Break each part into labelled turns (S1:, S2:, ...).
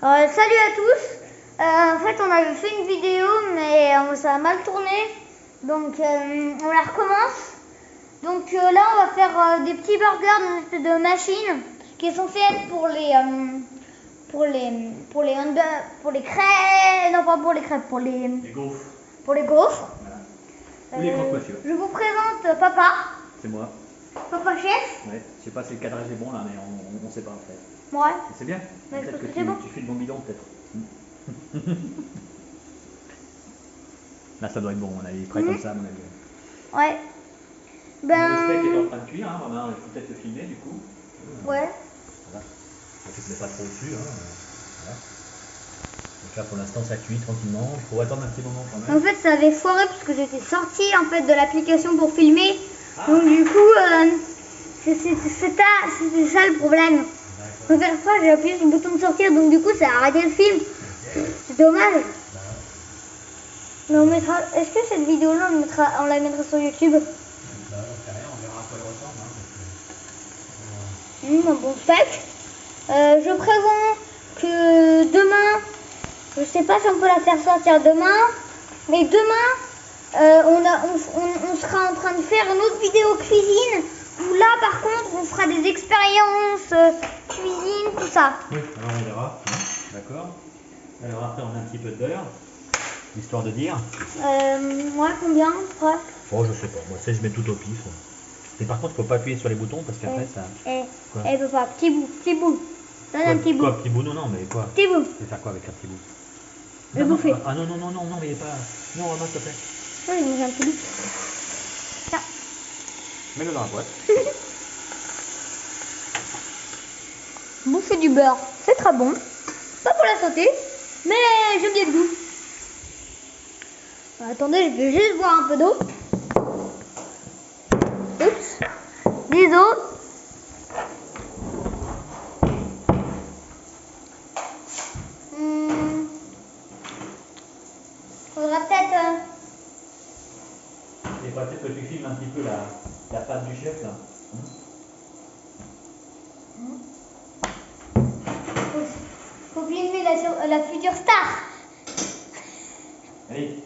S1: Salut à tous. En fait, on avait fait une vidéo, mais ça a mal tourné. Donc, on la recommence. Donc là, on va faire des petits burgers dans une espèce de machine qui est censée être pour les crêpes. Non, pas pour les crêpes, pour les
S2: gaufres.
S1: Pour les gaufres.
S2: Voilà. Ou les croque-monsieur.
S1: Je vous présente Papa.
S2: C'est moi.
S1: Papa chef.
S2: Ouais. Je sais pas si le cadrage est bon là, mais on sait pas en fait.
S1: Ouais.
S2: C'est bien.
S1: Mais
S2: Peut-être que
S1: c'est bon.
S2: tu fais le bon bidon peut-être. Là, ça doit être bon. On est prêt comme ça, à mon avis.
S1: Ouais.
S2: Le steak est en train de cuire, hein, Romain. Il faut peut-être le filmer du coup.
S1: Ouais.
S2: Voilà. Tu ne mets pas trop dessus. Hein. Voilà. Donc là, pour l'instant, ça cuit tranquillement. Il faut attendre un petit moment quand même.
S1: En fait, ça avait foiré parce que j'étais sortie en fait de l'application pour filmer. Donc du coup, c'était ça le problème. Donc à la fois, j'ai appuyé sur le bouton de sortir, donc du coup, ça a arrêté le film. C'est dommage. Mais on mettra. Est-ce que cette vidéo-là, on la mettra sur YouTube?
S2: On verra à quoi elle ressemble.
S1: Un bon steak. Je prévois que demain, je sais pas si on peut la faire sortir demain, mais demain, on sera en train de faire une autre vidéo cuisine, où là par contre on fera des expériences cuisine, tout ça.
S2: Oui, alors on verra. D'accord. Alors après on a un petit peu de beurre, histoire de dire.
S1: Moi combien? Ouais.
S2: Oh je sais pas, moi je mets tout au pif. Et par contre faut pas appuyer sur les boutons parce qu'après ça. Quoi
S1: Papa, petit bout. Donne un petit bout.
S2: Quoi, petit bout? Non, mais quoi?
S1: Petit bout.
S2: Tu veux faire quoi avec un petit bout?
S1: Le bouffer.
S2: Ah non, mais il est pas. Non, Romain, s'il te plaît.
S1: Oui, j'ai un petit bout. Tiens.
S2: Mets-le dans la boîte.
S1: Bouffer du beurre, c'est très bon. Pas pour la santé, mais j'aime bien le goût. Attendez, je vais juste boire un peu d'eau. Oups. Des eaux. Faudra peut-être...
S2: Il faudrait peut-être que tu filmes un petit peu la pâte du chef là.
S1: Faut filmer la future star.
S2: Allez.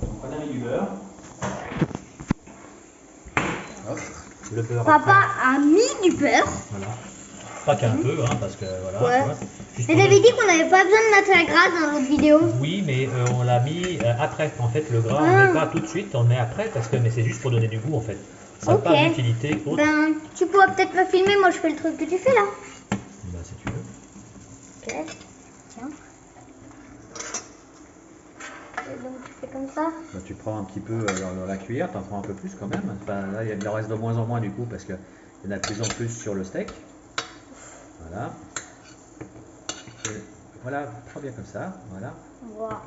S2: Donc on a mis du beurre. Hop. Le beurre.
S1: Papa a mis du beurre.
S2: Voilà. Pas qu'un peu, hein, parce que voilà.
S1: Ouais.
S2: Tu vois, juste
S1: Mais
S2: pour
S1: t'avais dit qu'on n'avait pas besoin de mettre la graisse dans l'autre vidéo.
S2: Oui, mais on l'a mis après. En fait, le gras, on ne met pas tout de suite, on le met après, parce que mais c'est juste pour donner du goût en fait. Ça n'a pas d'utilité autre.
S1: Ben, tu pourras peut-être me filmer, moi je fais le truc que tu fais là.
S2: Ben, si tu veux.
S1: Ok, tiens. Et donc tu fais comme ça.
S2: Ben, tu prends un petit peu dans la cuillère, tu en prends un peu plus quand même. Enfin, là, il en reste de moins en moins du coup, parce qu'il y en a de plus en plus sur le steak. Voilà. Et voilà, prends bien comme ça. Voilà.
S1: Voilà.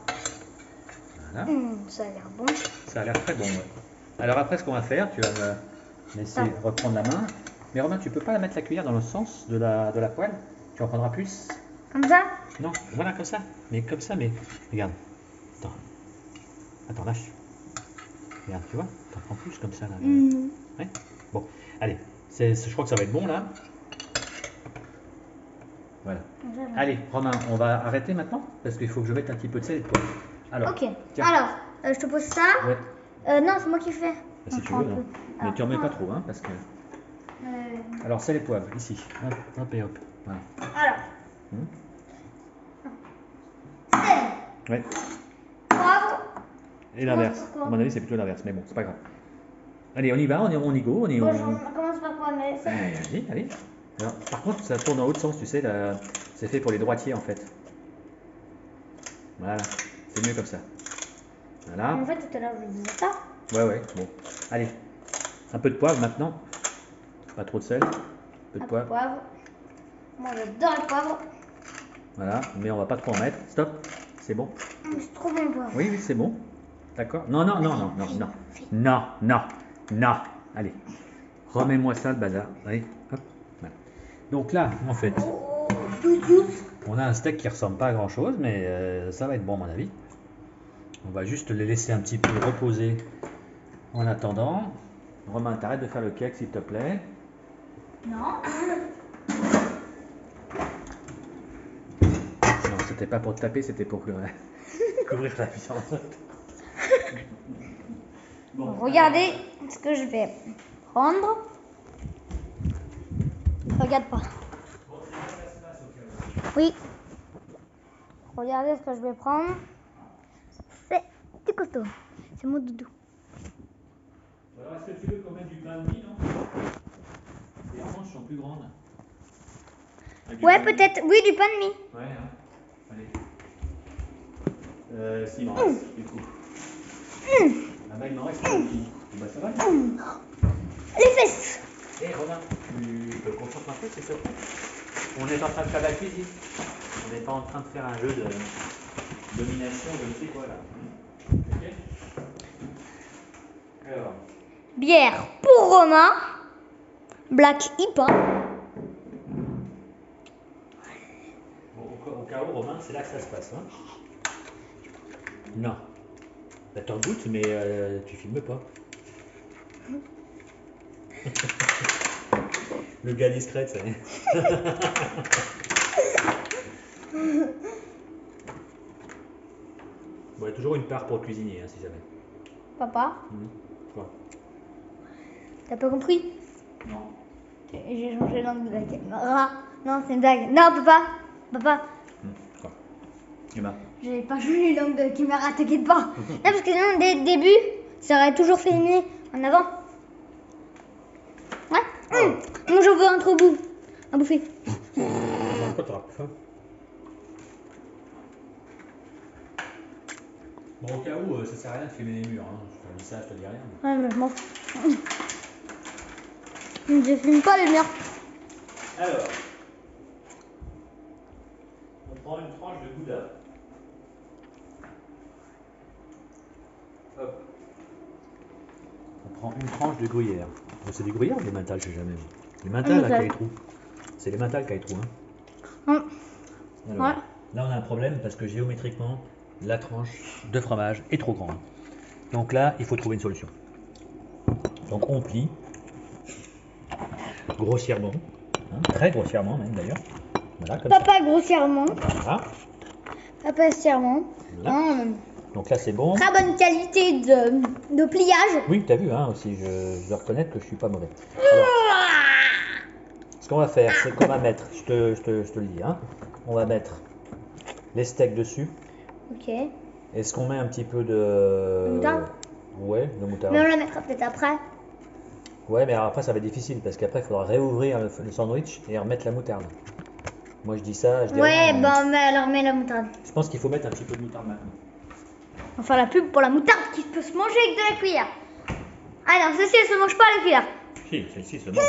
S1: Ça a l'air bon.
S2: Ça a l'air très bon, ouais. Alors après, ce qu'on va faire, tu vas me laisser reprendre la main. Mais Romain, tu peux pas mettre la cuillère dans le sens de la poêle. Tu en prendras plus.
S1: Comme ça?
S2: Non, voilà, comme ça. Mais comme ça, mais regarde. Attends, lâche. Regarde, tu vois, t'en prends plus comme ça là. Ouais. Bon, allez. Je crois que ça va être bon là. Voilà. Allez, Romain, on va arrêter maintenant parce qu'il faut que je mette un petit peu de sel et de poivre. Alors.
S1: Ok.
S2: Tiens.
S1: Alors, je te pose ça.
S2: Ouais.
S1: Non, c'est moi qui fais.
S2: Bah, si tu veux, non. Mais tu en mets pas trop, hein, parce que. Alors, sel et poivre, ici. Hop, hop et hop. Voilà.
S1: Alors. Sel.
S2: Ouais.
S1: Poivre.
S2: Et l'inverse. À mon avis, c'est plutôt l'inverse, mais bon, c'est pas grave. Allez, on y va, on y go.
S1: Bon, on commence par quoi, mais ça...
S2: Allez. Alors, par contre, ça tourne dans l'autre sens, tu sais, c'est fait pour les droitiers en fait. Voilà, c'est mieux comme ça. Voilà.
S1: En fait, tout à l'heure, je disais ça.
S2: Ouais, bon. Allez, un peu de poivre maintenant. Pas trop de sel. Un peu de poivre.
S1: Moi, j'adore le poivre.
S2: Voilà, mais on va pas trop en mettre. Stop, c'est bon.
S1: C'est trop bon le poivre.
S2: Oui, c'est bon. D'accord. Non. Allez, remets-moi ça, le bazar. Allez, hop. Voilà. Donc là, en fait, on a un steak qui ressemble pas à grand chose, mais ça va être bon à mon avis. On va juste les laisser un petit peu reposer en attendant. Romain, t'arrêtes de faire le cake s'il te plaît.
S1: Non.
S2: Non, c'était pas pour te taper, c'était pour couvrir la viande. Bon,
S1: Regardez ce que je vais prendre. Regarde pas. Oui. Regardez ce que je vais prendre. C'est du costaud. C'est mon doudou.
S2: Alors, est-ce que tu veux qu'on mette du pain de mie, non? Les tranches sont plus grandes.
S1: Ouais, peut-être. Oui, du pain de mie.
S2: Ouais, hein. Allez. S'il m'en reste, du coup. Ah bah, il m'en reste un petit. Bah, ça va.
S1: Les fesses.
S2: Hé, Romain, tu te concentres un peu, s'il te plaît? On est en train de faire la cuisine. On n'est pas en train de faire un jeu de domination, je ne sais quoi, là. Ok? Alors.
S1: Bière pour Romain. Black IPA.
S2: Bon, au cas où, Romain, c'est là que ça se passe, hein? Non. Bah, t'en goûtes, mais tu filmes pas. Le gars discret, ça y est. Bon, il y a toujours une part pour le cuisinier, hein, si jamais.
S1: Papa,
S2: Quoi?
S1: t'as pas compris?
S2: Non.
S1: J'ai changé l'angle de la caméra. Non, c'est une blague. Non, papa. Papa,
S2: Quoi? Eh ben.
S1: j'ai pas changé l'angle de la caméra, t'inquiète pas. Non, parce que sinon, dès le début, ça aurait toujours filmé en avant. Ouais. Moi, j'en veux un trop bout. À bouffer.
S2: Bon, au cas où, ça sert à rien de filmer les murs, hein. Je te dis ça, je te dis rien.
S1: Ouais, mais je m'en fous. Je filme pas les murs.
S2: Alors, on prend une tranche de gouda. Hop. On prend une tranche de gruyère. Bon, c'est des gruyères ou des mentales, je sais jamais. Les mentales, là, qui a les trous. C'est les mentales qui a les trous, hein. Alors,
S1: Ouais.
S2: là, on a un problème parce que géométriquement, la tranche de fromage est trop grande. Donc là, il faut trouver une solution. Donc on plie grossièrement, hein, très grossièrement même d'ailleurs. Voilà, comme
S1: Papa, grossièrement.
S2: ça. Voilà.
S1: Papa, grossièrement.
S2: Voilà. Donc là, c'est bon.
S1: Très bonne qualité de pliage.
S2: Oui, tu as vu, hein, aussi, je dois reconnaître que je suis pas mauvais. Alors, ce qu'on va faire, c'est qu'on va mettre, je te le dis, hein, on va mettre les steaks dessus.
S1: Ok.
S2: Est-ce qu'on met un petit peu de...
S1: Moutarde?
S2: Ouais, de moutarde.
S1: Mais on la mettra peut-être après.
S2: Ouais, mais alors après, ça va être difficile parce qu'aaprès, il faudra réouvrir le sandwich et remettre la moutarde. Moi, je dis ça, je dis
S1: Ouais,
S2: rien,
S1: bon, mais alors mets la moutarde.
S2: Je pense qu'il faut mettre un petit peu de moutarde maintenant.
S1: On va faire la pub pour la moutarde qui peut se manger avec de la cuillère. Ah non, celle-ci, elle se mange pas à la cuillère.
S2: Si, celle-ci se mange.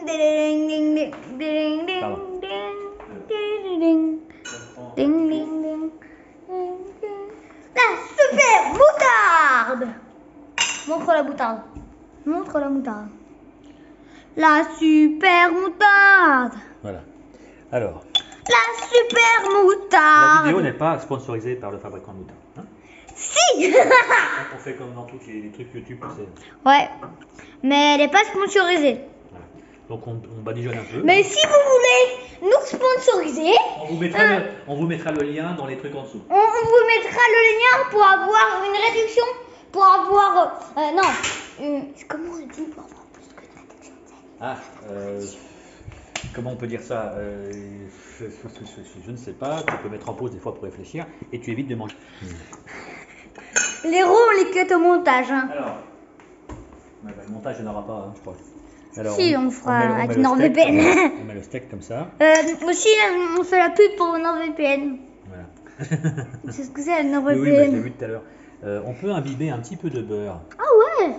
S1: Ding, ding, ding, ding, ding,
S2: Pardon.
S1: ding, ding, ding, ding, ding, ding. La super moutarde. Montre la moutarde. Montre la moutarde. La super moutarde.
S2: Voilà. Alors,
S1: La super
S2: la
S1: moutarde.
S2: vidéo n'est pas sponsorisée par le fabricant de moutarde. Hein.
S1: Si.
S2: On fait comme dans tous les trucs YouTube.
S1: Ouais, mais elle n'est pas sponsorisée.
S2: Voilà. Donc on badigeonne un peu.
S1: Mais si vous voulez nous sponsoriser,
S2: On vous mettra le lien dans les trucs en dessous.
S1: on vous mettra le lien pour avoir une réduction, pour avoir... non, comment on dit pour avoir plus que de réduction?
S2: Ah, comment on peut dire ça je ne sais pas. Tu peux mettre en pause des fois pour réfléchir et tu évites de manger.
S1: Les ronds, on les cut au montage. Hein.
S2: Alors, le montage, il n'y en aura pas, hein, je crois. Alors,
S1: Si, on fera
S2: met
S1: avec
S2: le
S1: NordVPN.
S2: steak, on met le steak comme ça.
S1: Aussi, on fait la pub pour NordVPN.
S2: Voilà.
S1: C'est ce que c'est, le
S2: Oui, bah, je l'ai
S1: NordVPN.
S2: vu tout à l'heure. On peut imbiber un petit peu de beurre.
S1: Ah ouais.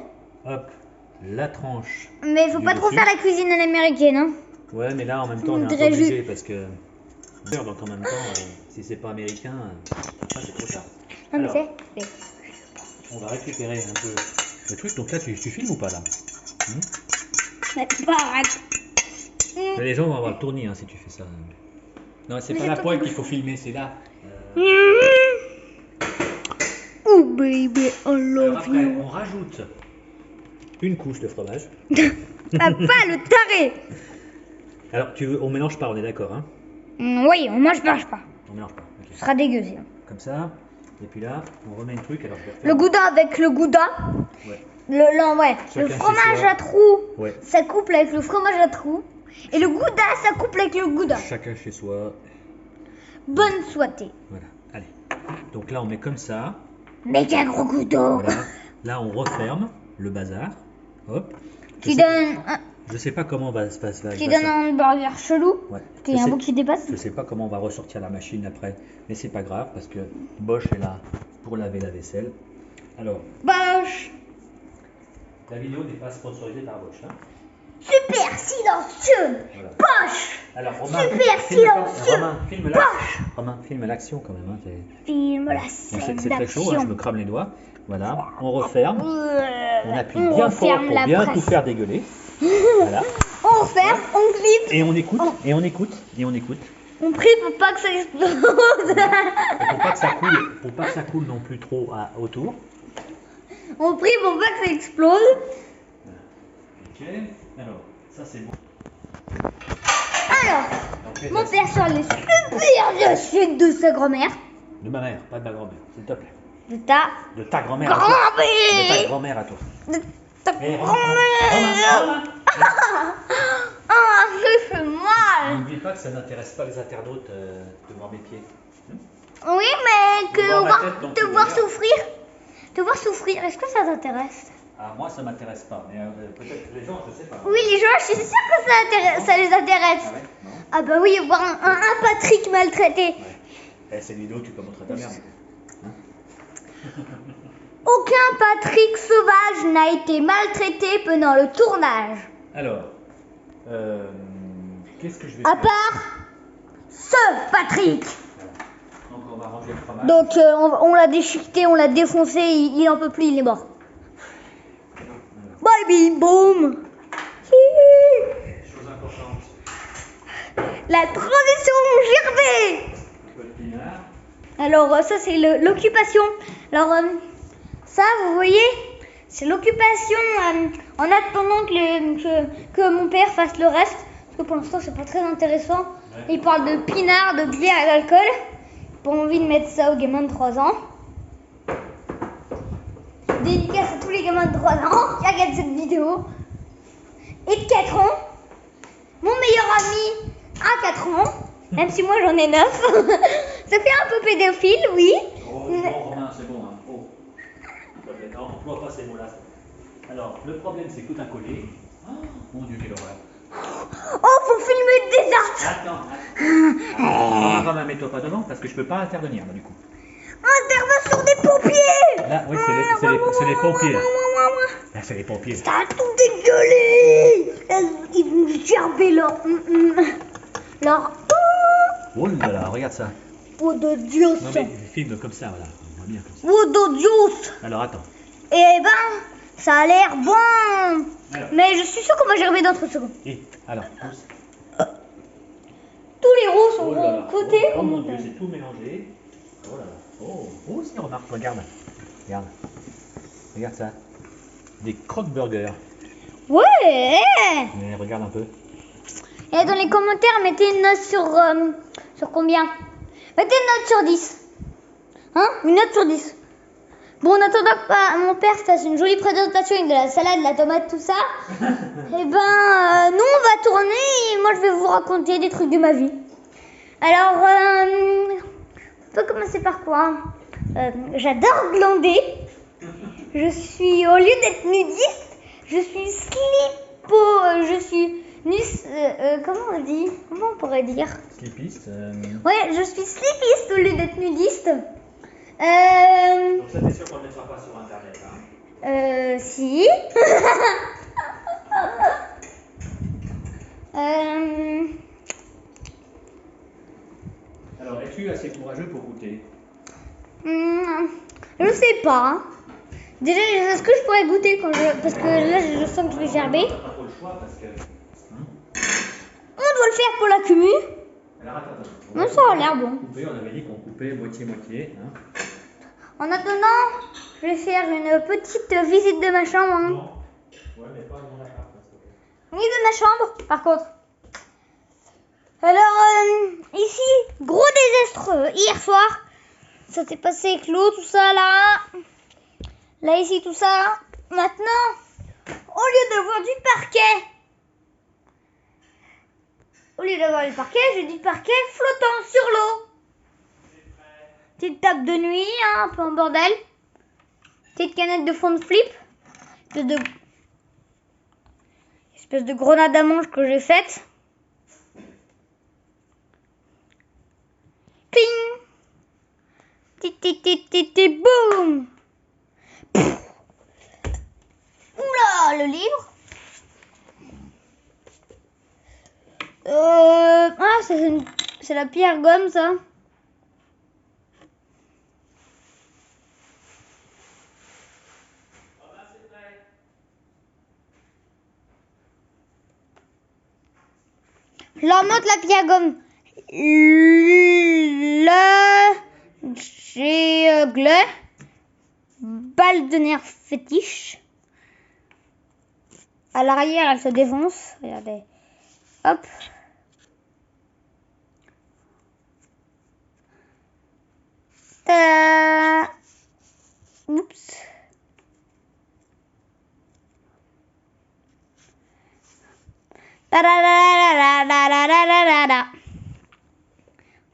S2: Hop, la tranche.
S1: Mais il faut
S2: du
S1: pas trop
S2: dessus.
S1: faire la cuisine à l'américaine. Hein.
S2: Ouais, mais là, en même temps, on est un peu
S1: Dirais
S2: obligé parce que... Donc en même temps, si c'est pas américain, ça c'est trop tard.
S1: Non, mais
S2: Alors,
S1: c'est...
S2: on va récupérer un peu le truc. Donc là, tu filmes ou pas là?
S1: Mais pas arrête.
S2: Mais les gens vont avoir le tournis hein, si tu fais ça. Non, c'est
S1: Mais
S2: pas
S1: c'est
S2: la
S1: toi
S2: poêle
S1: qui
S2: qu'il faut filmer, c'est là.
S1: Oh baby, I
S2: Alors
S1: love
S2: après,
S1: you.
S2: on rajoute une couche de fromage.
S1: Ah, pas le taré.
S2: Alors, on mélange pas, on est d'accord, hein?
S1: Oui, on mange pas.
S2: On mélange pas. Ok.
S1: Ce sera dégueu, sinon.
S2: Comme ça. Et puis là, on remet un truc. Alors, je vais refaire.
S1: Le gouda avec le gouda.
S2: Ouais.
S1: Le
S2: Chacun
S1: fromage
S2: chez soi.
S1: à trous,
S2: Ouais.
S1: ça couple avec le fromage à trous. Et le gouda, ça couple avec le gouda.
S2: Chacun chez soi.
S1: Bonne soirée.
S2: Voilà. Allez. Donc là, on met comme ça.
S1: Méga gros couteau.
S2: Voilà. Là, on referme le bazar. Hop.
S1: Qui donne
S2: Je sais pas comment va se passer.
S1: Qui donne un burger chelou.
S2: Ouais.
S1: Parce qu'il y a un bout qui dépasse.
S2: Je sais pas comment on va ressortir la machine après, mais c'est pas grave parce que Bosch est là pour laver la vaisselle. Alors,
S1: Bosch.
S2: la vidéo n'est pas sponsorisée par Bosch. Hein.
S1: Super silencieux.
S2: Voilà.
S1: Bosch.
S2: Alors, Romain,
S1: Super silencieux.
S2: Romain, filme l'action quand même. Hein,
S1: Filme la
S2: bon,
S1: scène
S2: c'est très chaud, hein, je
S1: d'action.
S2: me crame les doigts. Voilà, on referme. On appuie
S1: On
S2: bien fort
S1: referme
S2: pour
S1: la
S2: bien
S1: presse.
S2: tout faire dégueuler. Voilà.
S1: On referme, on clip.
S2: Et on écoute, et on écoute, et on écoute.
S1: On prie pour pas que ça explose.
S2: Et pour pas que ça coule non plus trop autour.
S1: On prie pour pas que ça explose.
S2: Ok, alors, ça c'est bon.
S1: Alors,
S2: Donc,
S1: mon père sur les super suite de sa grand-mère.
S2: de ma mère, pas de ma grand-mère, s'il te plaît.
S1: De ta
S2: De ta grand-mère à toi. De ta
S1: grand-mère.
S2: grand-mère à toi.
S1: De ta
S2: Eh,
S1: grand-mère.
S2: Romain.
S1: Ah, ça fait mal.
S2: N'oublie pas que ça n'intéresse pas les internautes de voir mes pieds.
S1: Oui, mais
S2: De voir ma
S1: que
S2: tête, donc,
S1: te voir
S2: d'ailleurs.
S1: souffrir. Te voir souffrir, est-ce que ça t'intéresse?
S2: Ah, moi ça m'intéresse pas, mais peut-être les gens, je sais pas.
S1: Oui, les gens, je suis sûre que ça les intéresse.
S2: Ah ouais? Non?
S1: Ah bah oui, voir un Patrick maltraité.
S2: Ouais. Eh, c'est une vidéo, tu peux montrer ta mère. Hein?
S1: Aucun Patrick sauvage n'a été maltraité pendant le tournage.
S2: Alors, qu'est-ce que je vais
S1: À
S2: faire?
S1: part ce Patrick.
S2: Voilà. Donc on va ranger le fromage.
S1: Donc on l'a déchiqueté, on l'a défoncé, il en peut plus, il est mort. Bye bim boum.
S2: Chose importante,
S1: La transition Gervais.
S2: un peu de pinard.
S1: Alors ça c'est l'occupation. Alors ça vous voyez, c'est l'occupation en attendant que mon père fasse le reste. Parce que pour l'instant c'est pas très intéressant.
S2: Ouais.
S1: Il parle de pinard, de bière et d'alcool. Pas envie de mettre ça aux gamins de 3 ans. Dédicace à tous les gamins de 3 ans qui regardent cette vidéo. Et de 4 ans. Mon meilleur ami a 4 ans. Même si moi j'en ai 9. Ça fait un peu pédophile, oui.
S2: Oh, c'est bon, Romain, c'est bon. Hein. Oh. On n'emploie pas ces mots-là. Alors, le problème, c'est que tout a collé. Oh, mon Dieu, quelle horreur.
S1: Oh, faut filmer le désastre.
S2: Attends. Romain, mets-toi pas devant parce que je peux pas intervenir là, du coup.
S1: Intervention des pompiers.
S2: Là, oui, c'est les pompiers. Là, c'est les pompiers.
S1: Ça a tout dégueulé. Ils vont gerber leur
S2: Oh là là, regarde ça.
S1: eau de Dieu.
S2: Non, mais filme comme ça, voilà. On voit bien comme ça.
S1: Eau de Dieu.
S2: Alors, attends.
S1: Eh ben, ça a l'air bon.
S2: Alors.
S1: Mais je suis sûre qu'on va gerber dans 30 secondes.
S2: Et, alors, pousse.
S1: Tous les roues sont
S2: Oh là là.
S1: de côté.
S2: Oh mon Dieu, c'est tout mélangé. Oh là là. Oh, c'est remarque, regarde. Regarde. Regarde ça. Des croque-burgers.
S1: Ouais.
S2: Mais regarde un peu.
S1: Et dans les commentaires, mettez une note sur combien? Mettez une note sur 10. Hein? Une note sur 10. Bon, en attendant que mon père fasse une jolie présentation avec de la salade, de la tomate, tout ça, et ben, nous, on va tourner et moi, je vais vous raconter des trucs de ma vie. Alors, on peut commencer par quoi? J'adore glander. Je suis, au lieu d'être nudiste, je suis comment on dit? Comment on pourrait dire?
S2: Slipiste.
S1: Ouais, je suis slipiste au lieu d'être nudiste.
S2: Donc ça, t'es sûr qu'on ne le mettra pas sur Internet, hein?
S1: Si.
S2: Alors, es-tu assez courageux pour goûter?
S1: Je sais pas. Déjà, est-ce que je pourrais goûter parce que là, je sens que je vais gerber.
S2: On n'a pas trop le choix parce que...
S1: On doit le faire pour la commu.
S2: Alors, attends.
S1: Non, ça a l'air bon.
S2: On avait dit qu'on coupait moitié-moitié. Hein.
S1: En attendant, je vais faire une petite visite de ma chambre. Hein.
S2: Non. Ouais, mais pas dans mon appart.
S1: Oui, de ma chambre, par contre. ici, gros désastre hier soir. Ça s'est passé avec l'eau, tout ça là. Là, ici, tout ça. Maintenant, au lieu d'avoir du parquet, j'ai du parquet flottant sur l'eau. Petite table de nuit, hein, un peu en bordel. Petite canette de fond de flip. Espèce de grenade à manche que j'ai faite. Ping. Ti, boum. Oula, le livre. Ah, c'est la pierre gomme, ça. Je leur montre la pierre gomme. Le Gégle. Balle de nerf fétiche. À l'arrière, elle se défonce. Regardez. Hop. Oups.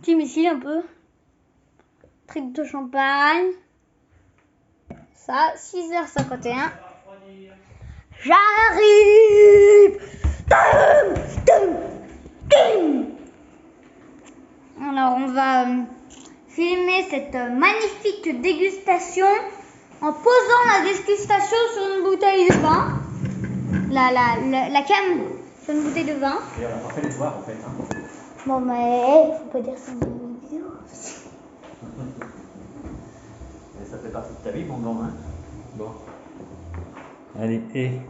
S1: Petit missile un peu. Triple de champagne. Ça, 6h51. J'arrive. Alors on va filmer cette magnifique dégustation en posant la dégustation sur une bouteille de vin. La canne sur une bouteille de vin.
S2: Et on a pas fait les devoirs en fait. Hein.
S1: Bon mais faut pas dire ça dans une vidéo.
S2: Et ça fait partie de ta vie mon grand, hein. Bon. Allez, et.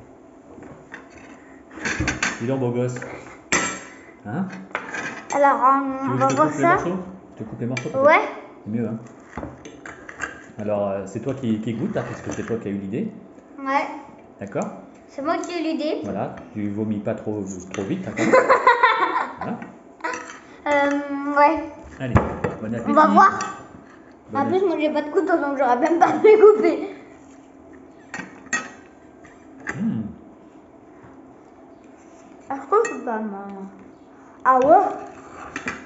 S2: Dis donc beau gosse. Hein?
S1: Alors on va voir ça.
S2: Tu te coupes les morceaux?
S1: Ouais.
S2: C'est mieux, hein. Alors c'est toi qui goûte, hein, puisque c'est toi qui as eu l'idée.
S1: Ouais.
S2: D'accord?
S1: C'est moi qui ai eu l'idée.
S2: Voilà, tu vomis pas trop vite. Hein, voilà.
S1: Ouais.
S2: Allez, bon appétit.
S1: On va voir.
S2: Bon
S1: En plus, moi j'ai pas de couteau donc j'aurais même pas pu couper. Est-ce que c'est pas mal? Ah ouais?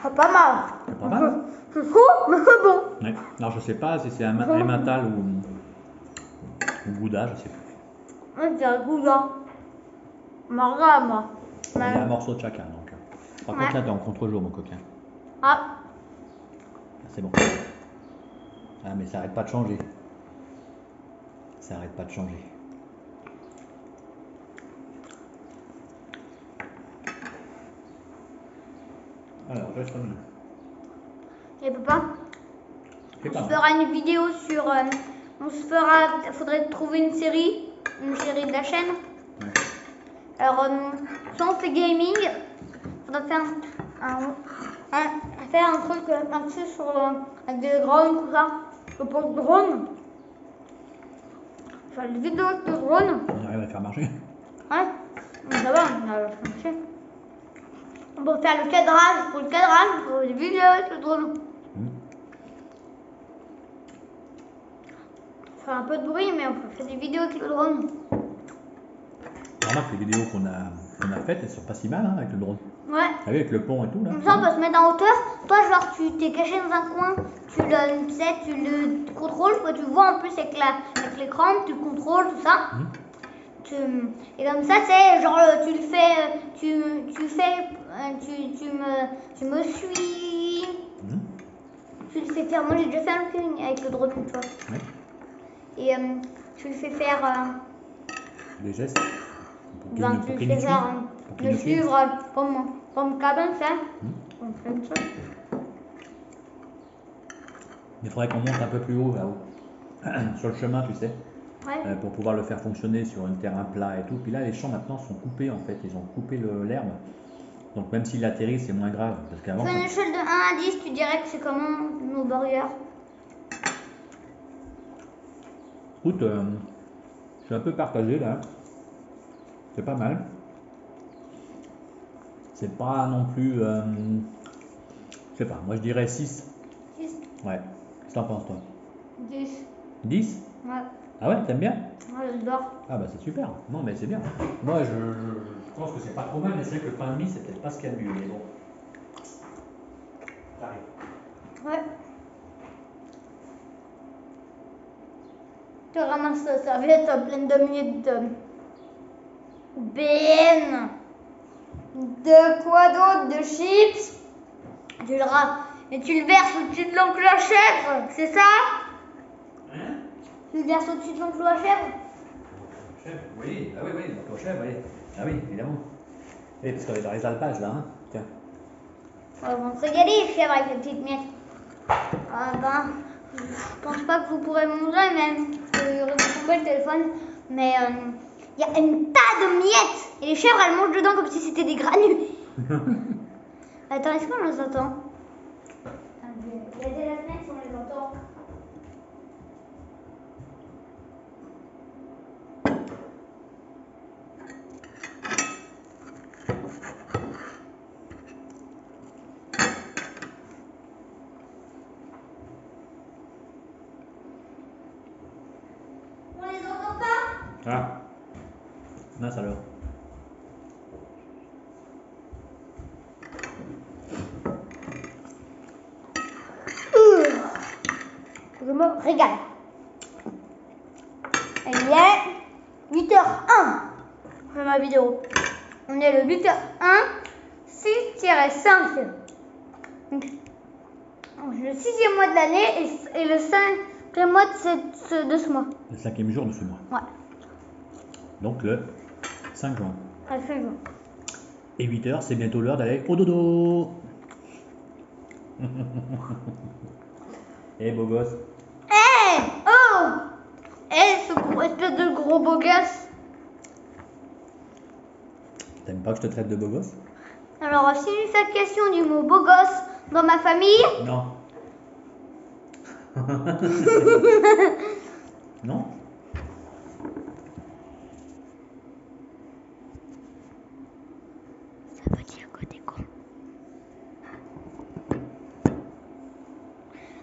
S1: C'est pas mal.
S2: C'est pas mal.
S1: C'est chaud, mais c'est bon.
S2: Ouais. Alors je sais pas si c'est un emmental ou gouda, je sais plus.
S1: Ouais, c'est un gouda. Marga, moi.
S2: Il y a un morceau de chacun donc. Par contre là t'es en contre-jour mon coquin.
S1: Ah.
S2: C'est bon. Ah mais ça arrête pas de changer. Ça arrête pas de changer. Alors, reste en ligne.
S1: Et papa,
S2: C'est
S1: on
S2: pas
S1: se
S2: mal.
S1: fera une vidéo sur. Faudrait trouver une série de la chaîne.
S2: Ouais.
S1: Alors, soit on fait gaming, faudra faire un truc axé sur avec des drones, tout ça. Pour le drone, faire des vidéos avec le drone.
S2: On arrive à le faire marcher.
S1: Ouais, ça va, on a marché. On peut faire le cadrage, pour des vidéos avec le drone. Faire un peu de bruit, mais on peut faire des vidéos avec le drone.
S2: Remarque les vidéos qu'on a faites, elles sont pas si mal hein, avec le drone.
S1: Ouais.
S2: Ah oui, avec le pont et tout là.
S1: Comme ça, on peut se mettre en hauteur. Toi, genre, tu t'es caché dans un coin, tu le contrôles, quoi. Tu vois en plus avec l'écran, tu le contrôles, tout ça. Et comme ça, c'est genre, tu le fais, tu me suis. Tu le fais faire. Moi, j'ai déjà fait un film avec le drone une fois.
S2: Ouais.
S1: Et tu le fais faire.
S2: Des gestes.
S1: Tu le fais faire le suivre comme cabane, ça. On fait comme ça.
S2: Il faudrait qu'on monte un peu plus haut là-haut. Sur le chemin, tu sais.
S1: Ouais.
S2: Pour pouvoir le faire fonctionner sur un terrain plat et tout. Puis là, les champs maintenant sont coupés en fait. Ils ont coupé l'herbe. Donc même s'il atterrit, c'est moins grave. Parce qu'avant.
S1: Sur une échelle de 1 à 10, tu dirais que c'est comment nos burgers?
S2: Écoute, je suis un peu partagé là. C'est pas mal. C'est pas non plus Je sais pas, moi je dirais 6.
S1: 6,
S2: Ouais. Qu'est-ce que t'en penses toi?
S1: 10.
S2: 10?
S1: Ouais,
S2: Ah ouais, t'aimes bien?
S1: moi j'adore.
S2: Ah bah c'est super. Non mais c'est bien. Moi je pense que c'est pas trop mal, mais c'est vrai que le pain de mie c'est peut-être pas ce qu'il y a de mieux, mais bon. T'arrives.
S1: Ouais. Tu ramasses la serviette pleine de miettes de BN, de quoi d'autre, de chips. Tu le ras et tu le verses au-dessus de l'oncle à chèvre, c'est ça?
S2: Hein?
S1: Tu le verses au-dessus de l'oncle à chèvre?
S2: Chef, oui, ah oui, oui, donc au chef, oui. Ah oui, évidemment. Oui, parce qu'on est dans les alpages là, hein. Tiens.
S1: On va se régaler, les chèvres, avec les petites miettes. Ah ben, je pense pas que vous pourrez manger même. Je vais tomber le téléphone. Mais il y a une tas de miettes. Et les chèvres, elles mangent dedans comme si c'était des granulés. Attends, est-ce qu'on les entend? Il y a des fenêtres, on les entend. On les entend pas?
S2: Ah, mince alors.
S1: Je me régale. Il est 8h01. Je fais ma vidéo. On est le 8h01, 6-5. Donc, le 6e mois de l'année et le 5e mois de ce mois.
S2: Le 5e jour de ce mois.
S1: Ouais,
S2: Donc le 5 juin.
S1: à 5 jours.
S2: Et 8h, c'est bientôt l'heure d'aller au dodo. Eh beau gosse.
S1: Hé! Oh! Hé, ce espèce de gros beau gosse.
S2: T'aimes pas que je te traite de beau gosse?
S1: Alors, si une faites question du mot beau gosse dans ma famille.
S2: Non. Non?
S1: Ça veut dire que t'es con.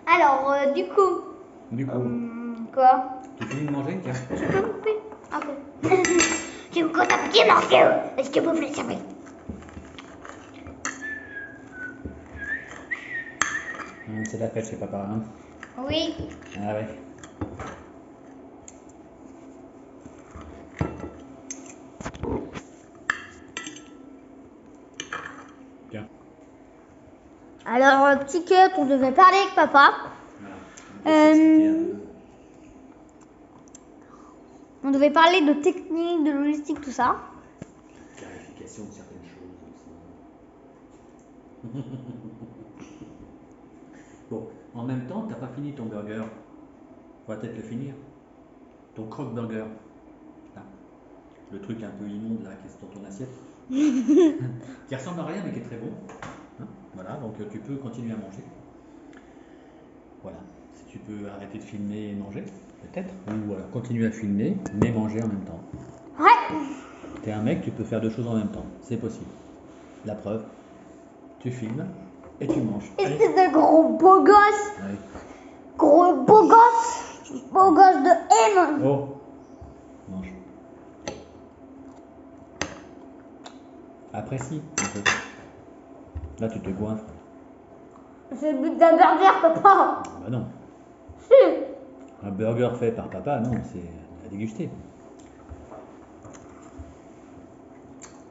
S1: Alors, du coup.
S2: Du coup,
S1: Quoi?
S2: tu finis de manger? Tiens.
S1: Je peux couper? Ok. Tu me comptes un petit morceau. Est-ce que vous voulez servir?
S2: C'est la fête chez papa, hein?
S1: Oui.
S2: Ah ouais. Tiens.
S1: Alors, petit cœur, on devait parler avec papa.
S2: Voilà. On va s'expliquer un peu.
S1: On devait parler de technique, de logistique, tout ça.
S2: Clarification de certaines choses aussi. Bon, en même temps, t'as pas fini ton burger. On va peut-être le finir. Ton croque-burger. Là. Le truc un peu immonde là qui est sur ton assiette. Qui ressemble à rien mais qui est très bon. Hein, voilà, donc tu peux continuer à manger. Voilà. Si tu peux arrêter de filmer et manger, peut-être. Ou voilà, continuer à filmer mais manger en même temps.
S1: Ouais.
S2: T'es un mec, tu peux faire deux choses en même temps. C'est possible. La preuve, tu filmes et tu manges. Allez.
S1: Espèce de gros beau gosse.
S2: Allez.
S1: Gros beau gosse. Beau gosse de M.
S2: Oh, mange. Apprécie un peu. Là, tu te goinfres.
S1: C'est le but d'un burger, papa.
S2: Bah non.
S1: Si.
S2: Un burger fait par papa, non, c'est à déguster.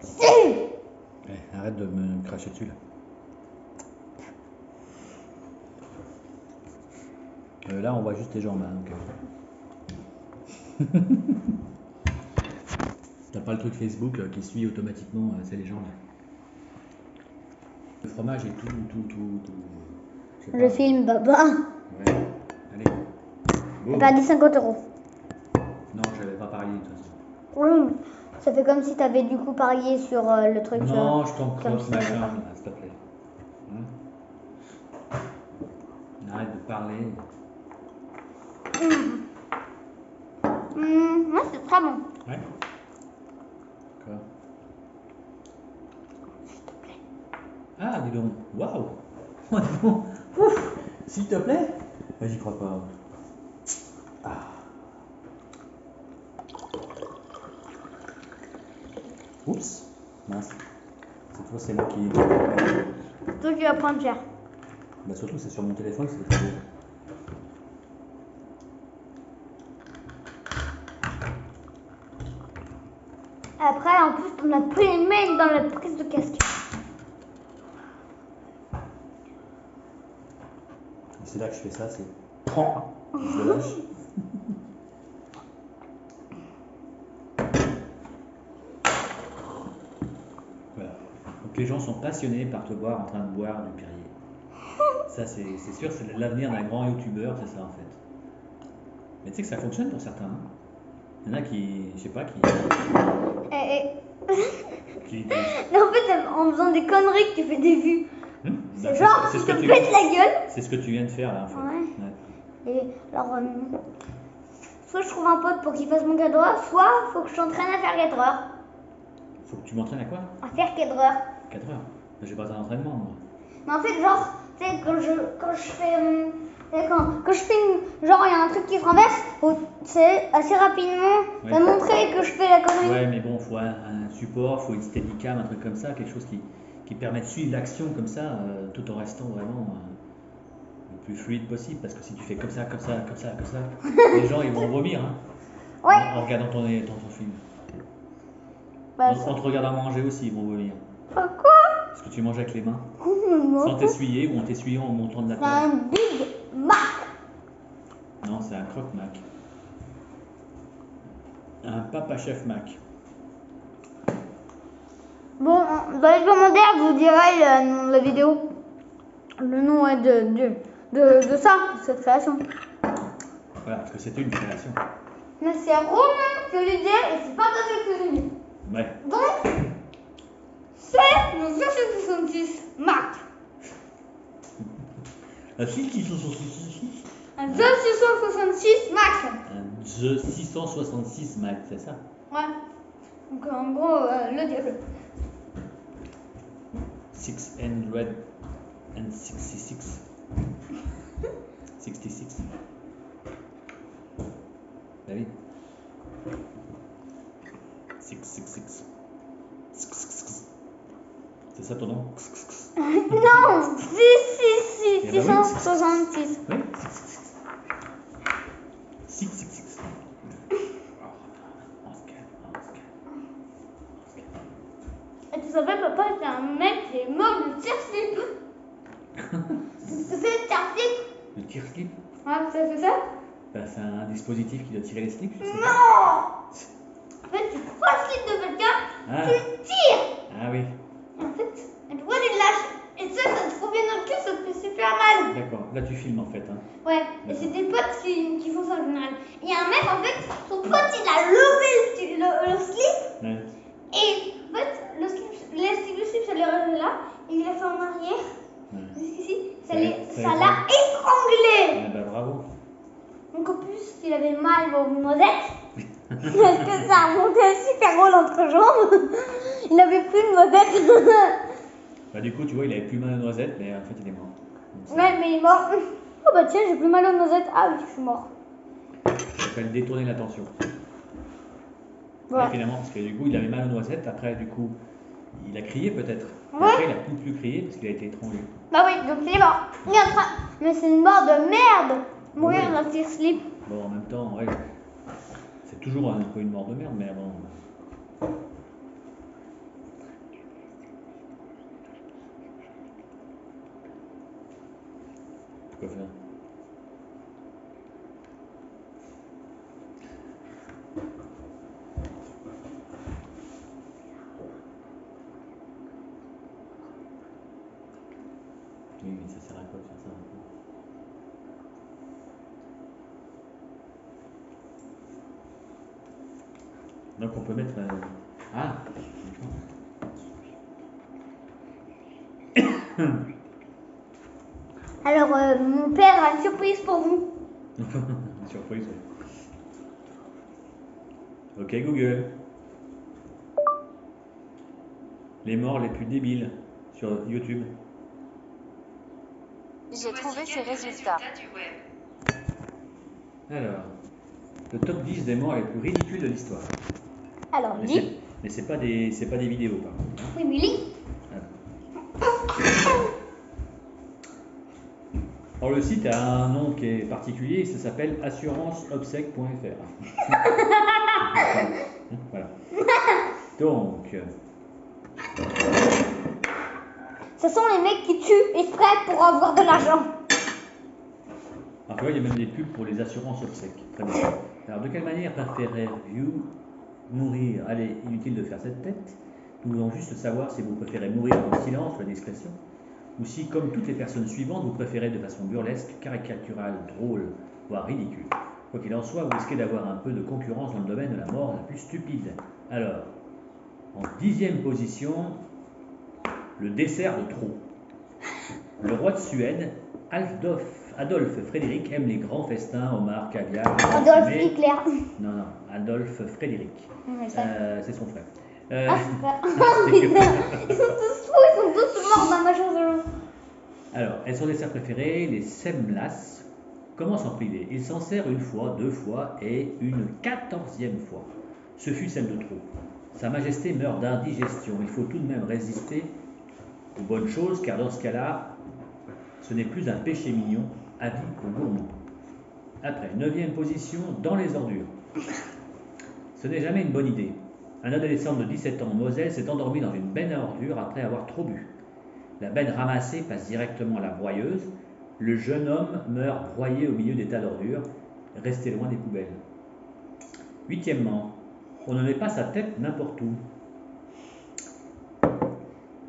S1: Si.
S2: Eh, arrête de me cracher dessus là. Là, on voit juste tes jambes. Hein, donc, T'as pas le truc Facebook qui suit automatiquement ces légendes. Le fromage et tout. Je sais pas.
S1: Je filme, papa.
S2: Ouais. Allez.
S1: J'ai
S2: Go.
S1: perdu 50 euros.
S2: Non, j'avais pas parié de toute façon.
S1: Oui. Ça fait comme si t'avais du coup parié sur le truc.
S2: Non, je t'en
S1: comme
S2: crosse,
S1: si
S2: machin,
S1: t'avais
S2: là, s'il te plaît. Hein? Arrête de parler.
S1: Ouais, c'est très bon.
S2: Ouais. Quoi?
S1: S'il te plaît.
S2: Ah, dis donc. Waouh. Oh non. Ouf. S'il te plaît. Mais j'y crois pas. Ah. Oups. Mince. Cette fois, c'est moi qui.
S1: Toi qui vas prendre cher.
S2: Bah surtout, c'est sur mon téléphone, c'est pas beau.
S1: Après, en plus, on a pris les mains dans la prise de casque.
S2: Et c'est là que je fais ça, c'est. Je le lâche. Voilà. Donc les gens sont passionnés par te voir en train de boire du Perrier. Ça, c'est sûr, c'est l'avenir d'un grand youtubeur, c'est ça en fait. Mais tu sais que ça fonctionne pour certains. Hein. Il y en a qui, je sais pas, qui. qui
S1: En fait, en faisant des conneries, tu fais des vues. C'est
S2: bah,
S1: genre, tu te pètes la gueule.
S2: C'est ce que tu viens de faire là en fait.
S1: Ouais. Et alors, soit je trouve un pote pour qu'il fasse mon cadreur, soit faut que je t'entraîne à faire cadreur.
S2: Faut que tu m'entraînes à quoi?
S1: À faire cadreur.
S2: 4 heures. J'ai pas d'entraînement moi.
S1: Mais en fait, genre, tu sais, quand je fais. Quand je fais genre, il y a un truc qui se renverse, c'est assez rapidement
S2: Ouais.
S1: montrer que je fais la connerie.
S2: Ouais, mais bon, faut un support, faut une steadicam, un truc comme ça, quelque chose qui permet de suivre l'action comme ça, tout en restant vraiment le plus fluide possible. Parce que si tu fais comme ça, les gens ils vont vomir hein,
S1: Ouais.
S2: en regardant ton film.
S1: Bah,
S2: En te regardant manger aussi, ils vont vomir.
S1: Pourquoi?
S2: Parce que tu manges avec les mains,
S1: Non.
S2: sans t'essuyer ou en t'essuyant en montant de la
S1: C'est
S2: table.
S1: un Big Mac.
S2: Non, c'est un croque-mac. Un Papa Chef Mac.
S1: Bon, dans les commentaires, je vous dirai le nom de la vidéo. Le nom est de ça, de cette création.
S2: Voilà, parce que c'était une création.
S1: Mais c'est Romain que l'idée et c'est pas toi que l'idée.
S2: Ouais.
S1: Donc, c'est le 266 Mac.
S2: Un 666.
S1: Un 266 Mac.
S2: Un The 666 Mac, c'est ça?
S1: Ouais. Donc en gros, le diable.
S2: 666. 66. Bah oui. 666. C'est ça ton nom?
S1: Non, 666.
S2: Oui. 666.
S1: Et tu savais, papa, c'est un mec qui est mort de tire-slip. C'est le tire-slip?
S2: Le tire-slip?
S1: Ouais, c'est ça?
S2: Bah, c'est un dispositif qui doit tirer les slips, je sais pas.
S1: Non! En fait, tu prends le slip de quelqu'un,
S2: Ah.
S1: tu le tires.
S2: Ah oui.
S1: Et en fait, tu vois, il lâche. Et ça te fout bien dans le cul, ça te fait super mal.
S2: D'accord. Là, tu filmes en fait. Hein.
S1: Ouais, et c'est des potes qui font ça en général. Il y a un mec, en fait, son pote, il a levé le slip.
S2: Ouais.
S1: Et en fait, l'élastique du slip, ça l'est resté là. Et il l'a fait en arrière.
S2: Ouais.
S1: Jusqu'ici. Ça
S2: Ouais,
S1: l'a étranglé.
S2: Ouais, bah bravo.
S1: Donc en plus, il avait mal aux noisettes. Parce que ça a monté super gros l'entrejambe. Il n'avait plus de noisettes.
S2: Bah du coup, tu vois, il avait plus mal aux noisettes, mais en fait, il est mort. Donc,
S1: Ouais, mais il est mort. Oh bah tiens, j'ai plus mal aux noisettes. Ah oui, je suis mort.
S2: ça s'appelle détourner l'attention.
S1: Voilà.
S2: Ouais, finalement, parce que du coup, il avait mal aux noisettes. Après, du coup, il a crié peut-être.
S1: Ouais.
S2: Après, il a plus crié parce qu'il a été étranglé.
S1: Bah oui, donc il est mort. Il est en train... Mais c'est une mort de merde. Mourir
S2: Oui.
S1: dans un tire-slip.
S2: Bon, en même temps, ouais, c'est toujours un peu une mort de merde, mais bon. Quoi faire? Oui, mais ça sert à quoi de faire ça? Donc on peut mettre... Ah.
S1: Alors, mon père a une surprise pour vous.
S2: Surprise. Ok Google. Les morts les plus débiles sur YouTube.
S3: J'ai trouvé ces résultats.
S2: Alors, le top 10 des morts les plus ridicules de l'histoire.
S1: Alors,
S2: Mais
S1: dis.
S2: c'est pas des vidéos par contre. Hein.
S1: Oui, mais lis.
S2: Alors le site a un nom qui est particulier, ça s'appelle assuranceobsèque.fr. Voilà. Donc,
S1: Ce sont les mecs qui tuent exprès pour avoir de l'argent.
S2: alors tu vois, il y a même des pubs pour les assurances obsèques. Très bien. Alors de quelle manière préférez-vous mourir? Allez, inutile de faire cette tête. Nous voulons juste savoir si vous préférez mourir en silence ou à discrétion, ou si, comme toutes les personnes suivantes, vous préférez de façon burlesque, caricaturale, drôle, voire ridicule. Quoi qu'il en soit, vous risquez d'avoir un peu de concurrence dans le domaine de la mort la plus stupide. Alors, en 10e position, le dessert de trop. Le roi de Suède, Adolphe Frédéric, aime les grands festins, homards, caviar.
S1: Adolf Hitler.
S2: Non, Adolphe Frédéric. C'est son frère.
S1: Ah, putain. Ils sont tous fous, ils sont tous morts dans ma chanson.
S2: Alors, et son dessert préféré, les semlas. Comment s'en priver? Il s'en sert une fois, 2 fois et une 14e fois. Ce fut celle de trop. Sa Majesté meurt d'indigestion. Il faut tout de même résister aux bonnes choses, car dans ce cas-là, ce n'est plus un péché mignon, avis aux gourmands. Après, 9e position, dans les ordures. Ce n'est jamais une bonne idée. Un adolescent de 17 ans en Moselle s'est endormi dans une benne à ordures après avoir trop bu. La benne ramassée passe directement à la broyeuse. Le jeune homme meurt broyé au milieu des tas d'ordures. Restez loin des poubelles. 8e, on ne met pas sa tête n'importe où.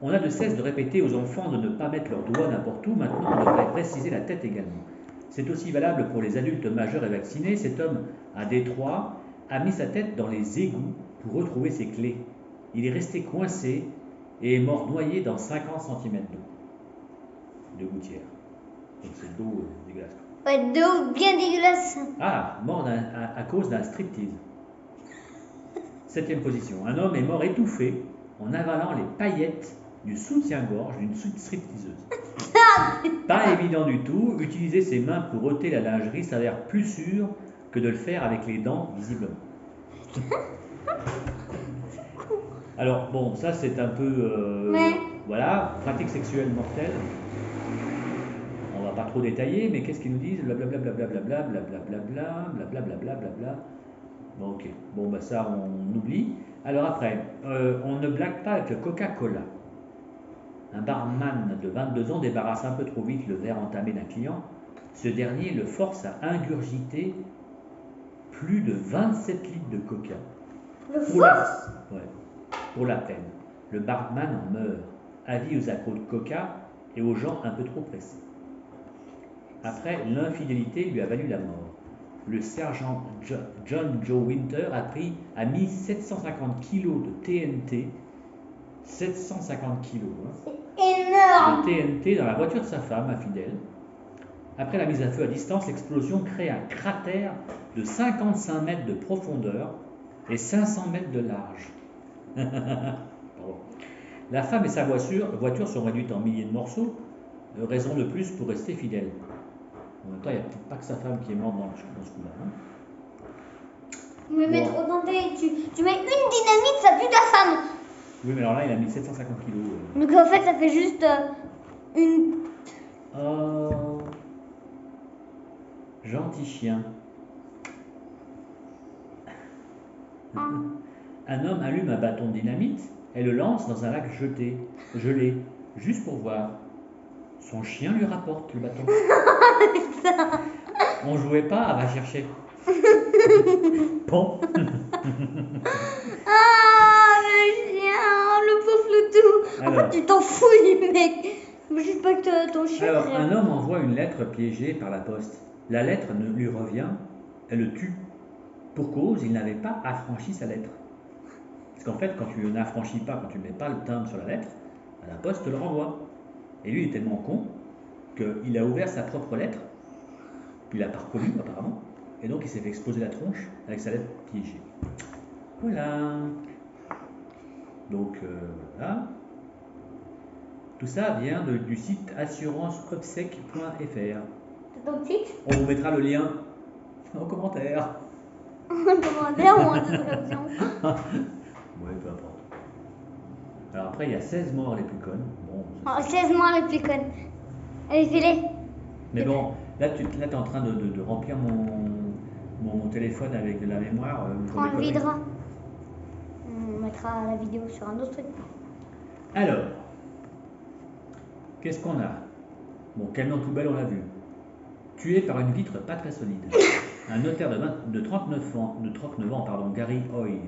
S2: On a de cesse de répéter aux enfants de ne pas mettre leurs doigts n'importe où. Maintenant, on devrait préciser la tête également. C'est aussi valable pour les adultes majeurs et vaccinés. Cet homme à Détroit a mis sa tête dans les égouts pour retrouver ses clés. Il est resté coincé et est mort noyé dans 50 cm d'eau de gouttière. Donc c'est de l'eau dégueulasse.
S1: Ouais, d'eau bien dégueulasse.
S2: Ah, mort à cause d'un striptease. 7e position. Un homme est mort étouffé en avalant les paillettes du soutien-gorge d'une stripteaseuse. Pas évident du tout. Utiliser ses mains pour ôter la lingerie s'avère plus sûr que de le faire avec les dents, visiblement. Alors, bon, ça c'est un peu...
S1: Ouais.
S2: Voilà, pratique sexuelle mortelle. On va pas trop détailler, mais qu'est-ce qu'ils nous disent? Blablabla, blablabla, blablabla, blablabla, blablabla. Bon, ok. Bon, bah ça, on oublie. Alors après, on ne blague pas avec le Coca-Cola. Un barman de 22 ans débarrasse un peu trop vite le verre entamé d'un client. Ce dernier le force à ingurgiter plus de 27 litres de coca.
S1: Le force?
S2: Ouais, pour la peine. Le barman en meurt. Avis aux accros de coca et aux gens un peu trop pressés. Après, l'infidélité lui a valu la mort. Le sergent John Joe Winter a mis 750 kg de TNT. 750 kg. Hein,
S1: Énorme.
S2: de TNT dans la voiture de sa femme, infidèle. Après la mise à feu à distance, l'explosion crée un cratère de 55 mètres de profondeur et 500 mètres de large. La femme et sa voiture sont réduites en milliers de morceaux, raison de plus pour rester fidèle. En même temps, il n'y a peut-être pas que sa femme qui est morte dans ce coup-là. Hein.
S1: Mais mettre autant de... tu mets une dynamite, ça tue ta femme.
S2: Oui, mais alors là, il a mis 750 kilos.
S1: Donc en fait, ça fait juste une...
S2: Oh, gentil chien. Un homme allume un bâton de dynamite et le lance dans un lac gelé, juste pour voir. Son chien lui rapporte le bâton. On jouait pas, elle va chercher. Bon.
S1: Ah, le chien, le pauvre loutou.
S2: Alors,
S1: tu t'en fous, les mecs. Juste pas que ton chien...
S2: Alors, un homme envoie une lettre piégée par la poste. La lettre ne lui revient, elle le tue. Pour cause, il n'avait pas affranchi sa lettre. Parce qu'en fait, quand tu n'affranchis pas, quand tu ne mets pas le timbre sur la lettre, la poste te le renvoie. Et lui, il est tellement con qu'il a ouvert sa propre lettre, puis il l'a pas reconnu apparemment, et donc il s'est fait exploser la tronche avec sa lettre piégée. Voilà. Donc, voilà. Tout ça vient du site assuranceobsec.fr.
S1: C'est ton site?
S2: On vous mettra le lien en commentaire.
S1: En commentaire ou en description?
S2: Ouais, peu importe. Alors après, il y a 16 morts les plus connes. Bon,
S1: Oh, 16 mois les plus connes. Allez, fais-les.
S2: mais bon, là, tu es en train de remplir mon téléphone avec de la mémoire. Pour
S1: On
S2: des
S1: le
S2: conneries.
S1: videra. On mettra la vidéo sur un autre truc.
S2: Alors, qu'est-ce qu'on a? Bon, quel nom tout bel, on l'a vu. Tué par une vitre pas très solide. Un notaire de 39 ans, pardon, Gary Hoy,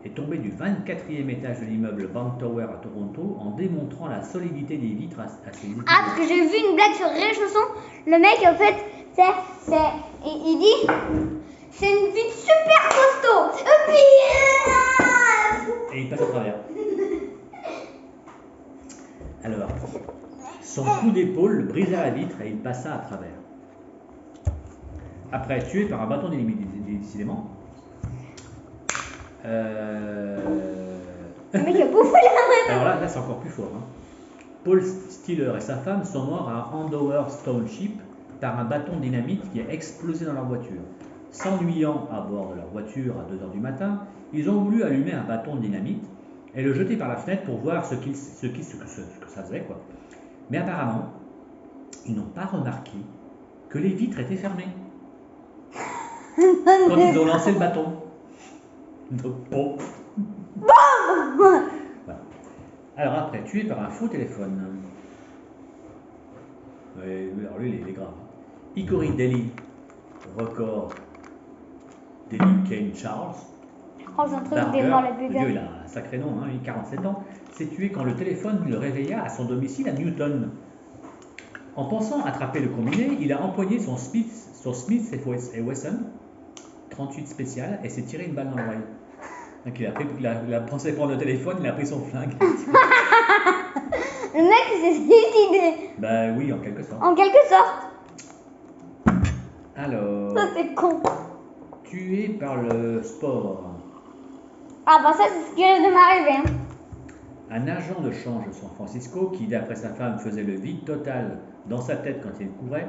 S2: est tombé du 24e étage de l'immeuble Bank Tower à Toronto en démontrant la solidité des vitres à ses étudiants.
S1: Ah, parce que j'ai vu une blague sur Rire Chanson. Le mec, en fait, il dit c'est une vitre super costaud. Et puis.
S2: Et il passe à travers. Alors, son coup d'épaule brisa la vitre et il passa à travers. Après, tué par un bâton décidément.
S1: Le mec a bouffé la
S2: Alors là c'est encore plus fort. Hein. Paul Stiller et sa femme sont morts à Andover Township par un bâton de dynamite qui a explosé dans leur voiture. S'ennuyant à bord de leur voiture à 2 h du matin, ils ont voulu allumer un bâton de dynamite et le jeter par la fenêtre pour voir ce que ça faisait, quoi. Mais apparemment, ils n'ont pas remarqué que les vitres étaient fermées quand ils ont lancé le bâton. Donc, bon. Voilà. Alors après, tué par un faux téléphone. Ouais, alors lui, il est grave. Hickory Daily Record Daily Kane Charles.
S1: Oh, c'est un truc
S2: Barker,
S1: des morts les plus
S2: le vieux, il
S1: gars.
S2: a un sacré nom, hein, il a 47 ans, s'est tué quand le téléphone le réveilla à son domicile à Newton. En pensant attraper le combiné, il a empoigné son Smith & Wesson 38 spécial et s'est tiré une balle dans l'oreille. Donc il a pensé prendre le téléphone, il a pris son flingue.
S1: Le mec s'est suicidé.
S2: Bah oui, en quelque sorte.
S1: En quelque sorte.
S2: Alors,
S1: Ça, c'est con.
S2: tué par le sport.
S1: Ah, bah, ça, c'est ce qui risque de m'arriver. Hein.
S2: Un agent de change de San Francisco, qui d'après sa femme faisait le vide total dans sa tête quand il courait,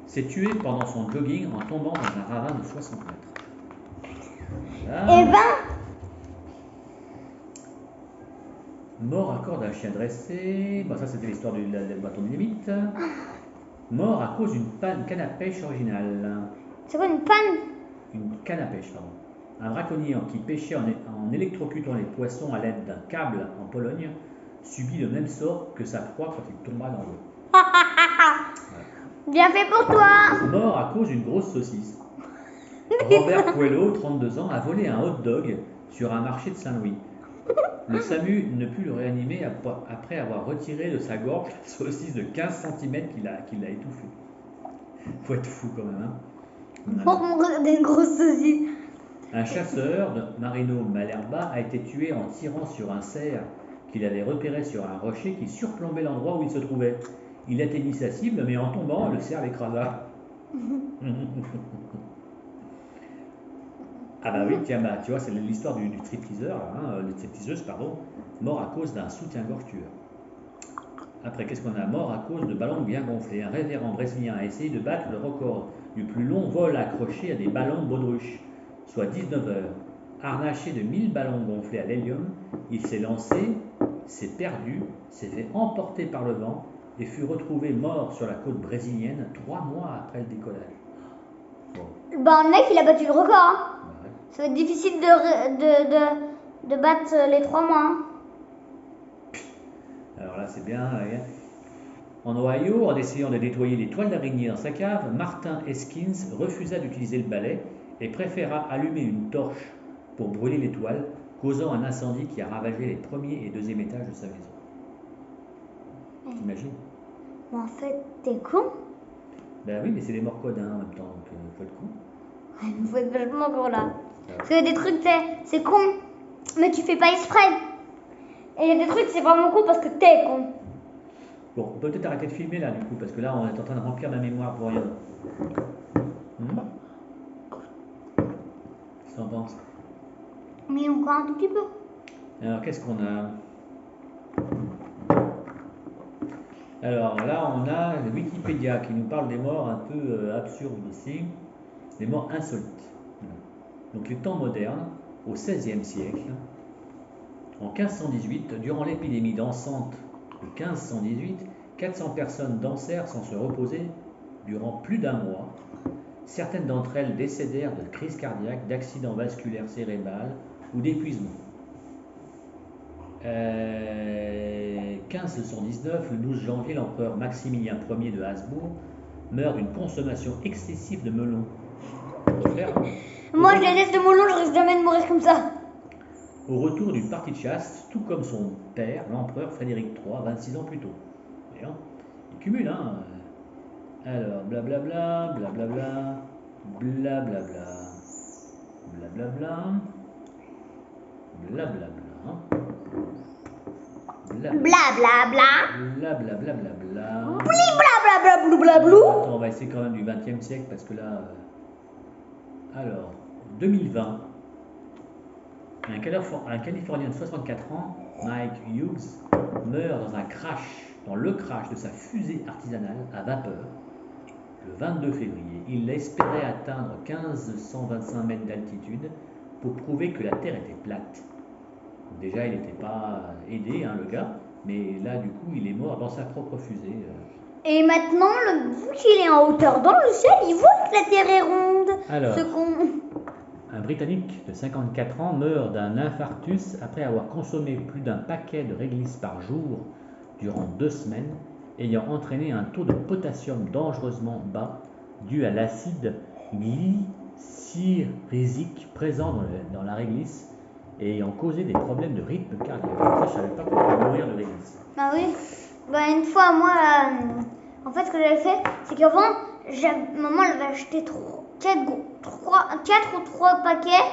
S2: s'est tué pendant son jogging en tombant dans un ravin de 60 mètres. Là,
S1: Eh ben.
S2: mort à corps d'un chien dressé. Bon, ça c'était l'histoire du bâton de dynamite. Mort à cause d'une canne à pêche originale.
S1: C'est quoi une panne?
S2: Une canne à pêche, pardon. Un braconnier qui pêchait en électrocutant les poissons à l'aide d'un câble en Pologne subit le même sort que sa proie quand il tomba dans l'eau.
S1: Bien fait pour toi.
S2: Mort à cause d'une grosse saucisse. Robert Coelho, 32 ans, a volé un hot dog sur un marché de Saint-Louis. Le SAMU ne put le réanimer après avoir retiré de sa gorge la saucisse de 15 cm qu'il a étouffée. Faut être fou quand même, hein.
S1: Pour mourir d'une grosse saucisse.
S2: Un chasseur, Marino Malerba, a été tué en tirant sur un cerf qu'il avait repéré sur un rocher qui surplombait l'endroit où il se trouvait. Il atteignit sa cible, mais en tombant, le cerf l'écrasa. Ah bah oui, tiens, bah, tu vois, c'est l'histoire du stripteaseur, hein, de stripteaseuse, pardon, mort à cause d'un soutien-gorge tueur. Après, qu'est-ce qu'on a? Mort à cause de ballons bien gonflés. Un révérend brésilien a essayé de battre le record du plus long vol accroché à des ballons baudruches, soit 19 heures. Harnaché de 1000 ballons gonflés à l'hélium, il s'est lancé, s'est perdu, s'est fait emporter par le vent et fut retrouvé mort sur la côte brésilienne 3 mois après le décollage. Bon.
S1: Bah, le mec, il a battu le record. Hein.
S2: Ouais.
S1: Ça va être difficile de battre les 3 mois. Hein.
S2: Alors là, c'est bien. En Ohio, en essayant de nettoyer les toiles d'araignée dans sa cave, Martin Eskins refusa d'utiliser le balai et préféra allumer une torche pour brûler les toiles, causant un incendie qui a ravagé les premiers et deuxième étages de sa maison. T'imagines?
S1: Mais en fait, t'es con.
S2: Ben oui, mais c'est des morts codins en même temps, donc faut être con.
S1: Il faut être vachement gros là. Parce qu'il y a des trucs, c'est con, mais tu fais pas exprès. Et il y a des trucs, c'est vraiment con parce que t'es con.
S2: Bon, on peut peut-être arrêter de filmer là, du coup, parce que là, on est en train de remplir ma mémoire pour rien. Qu'est-ce que t'en penses?
S1: Mais encore un tout petit peu.
S2: Alors, qu'est-ce qu'on a? Alors là, on a le Wikipédia qui nous parle des morts un peu absurdes aussi, des morts insolites. Voilà. Donc les temps modernes, au XVIe siècle, en 1518, durant l'épidémie dansante de 1518, 400 personnes dansèrent sans se reposer durant plus d'un mois. Certaines d'entre elles décédèrent de crise cardiaque, d'accidents vasculaires cérébrales ou d'épuisement. 1519, le 12 janvier, l'empereur Maximilien Ier de Habsbourg meurt d'une consommation excessive de melons.
S1: Moi, je déteste le melon, je risque jamais de mourir comme ça.
S2: Au retour d'une partie de chasse, tout comme son père, l'empereur Frédéric III, 26 ans plus tôt. Et, hein, il cumule, hein. Alors, blablabla, blablabla, blablabla, blablabla, blablabla,
S1: Blablabla.
S2: blablabla.
S1: Blablabla.
S2: On va essayer quand même du 20e siècle parce que là. Alors, 2020, un Californien de 64 ans, Mike Hughes, meurt dans le crash de sa fusée artisanale à vapeur le 22 février. Il espérait atteindre 1525 mètres d'altitude pour prouver que la Terre était plate. Donc déjà, il n'était pas aidé, hein, le gars, mais là, du coup, il est mort dans sa propre fusée.
S1: Et maintenant, vu qu'il est en hauteur dans le ciel, il voit que la Terre est ronde.
S2: Alors, un Britannique de 54 ans meurt d'un infarctus après avoir consommé plus d'un paquet de réglisse par jour durant 2 semaines, ayant entraîné un taux de potassium dangereusement bas dû à l'acide glycyrrhésique présent dans la réglisse et ayant causé des problèmes de rythme cardiaque. Ça, je ne savais pas qu'on pouvait mourir de réglisse.
S1: Bah oui. Bah une fois, moi, en fait, ce que j'avais fait, c'est qu'avant, maman, elle avait acheté 4 ou 3 paquets,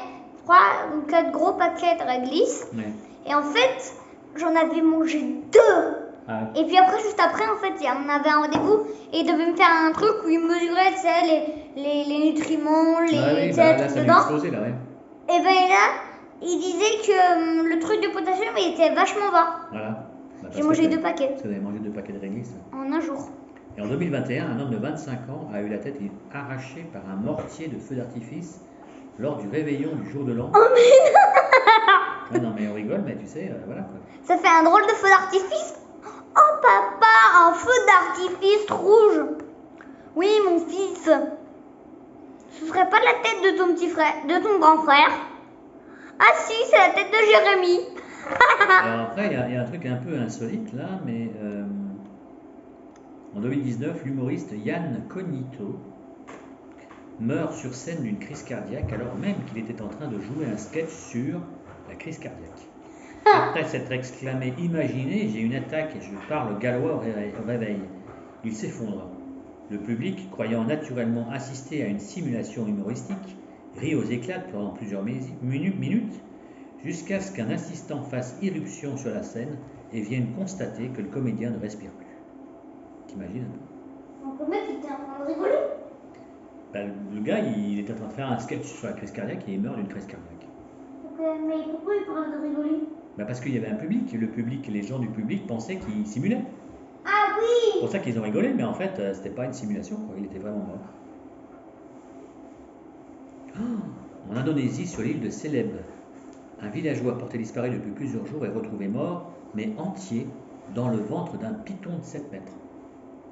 S1: 3 ou 4 gros paquets de réglisse.
S2: Ouais.
S1: Et en fait, j'en avais mangé 2.
S2: Ah.
S1: Et puis après, juste après, en fait, on avait un rendez-vous et il devait me faire un truc où il mesurait, tu sais, les nutriments, les
S2: oui, bah, là, ça
S1: dedans.
S2: explosé, là, ouais.
S1: Et ben là, il disait que le truc de potassium, il était vachement bas.
S2: Voilà. Bah,
S1: J'ai mangé 2 paquets.
S2: Parce que vous avez mangé 2 paquets de réglisse.
S1: En un jour.
S2: Et en 2021, un homme de 25 ans a eu la tête arrachée par un mortier de feu d'artifice lors du réveillon du jour de l'an.
S1: Oh mais non.
S2: Ouais, non mais on rigole, mais tu sais, voilà quoi.
S1: Ça fait un drôle de feu d'artifice. Oh papa, un feu d'artifice rouge. Oui mon fils. Ce serait pas la tête de ton petit frère, de ton grand frère? Ah si, c'est la tête de Jérémy.
S2: Alors après, il y a un truc un peu insolite là, mais en 2019, l'humoriste Yann Cognito meurt sur scène d'une crise cardiaque alors même qu'il était en train de jouer un sketch sur la crise cardiaque. Après s'être exclamé « Imaginez, j'ai une attaque et je parle gallois au réveil », il s'effondre. Le public, croyant naturellement assister à une simulation humoristique, rit aux éclats pendant plusieurs minutes, jusqu'à ce qu'un assistant fasse irruption sur la scène et vienne constater que le comédien ne respire plus. T'imagines un peu?
S1: Donc le mec il était en train de rigoler.
S2: Ben, le gars, il était en train de faire un sketch sur la crise cardiaque et il meurt d'une crise cardiaque.
S1: Mais pourquoi il parle de rigoler?
S2: Ben, parce qu'il y avait un public, les gens du public pensaient qu'il simulait.
S1: Ah oui.
S2: C'est pour ça qu'ils ont rigolé, mais en fait, c'était pas une simulation, quoi. Il était vraiment mort. En Indonésie, sur l'île de Célèbes, un villageois porté disparu depuis plusieurs jours est retrouvé mort, mais entier, dans le ventre d'un python de 7 mètres.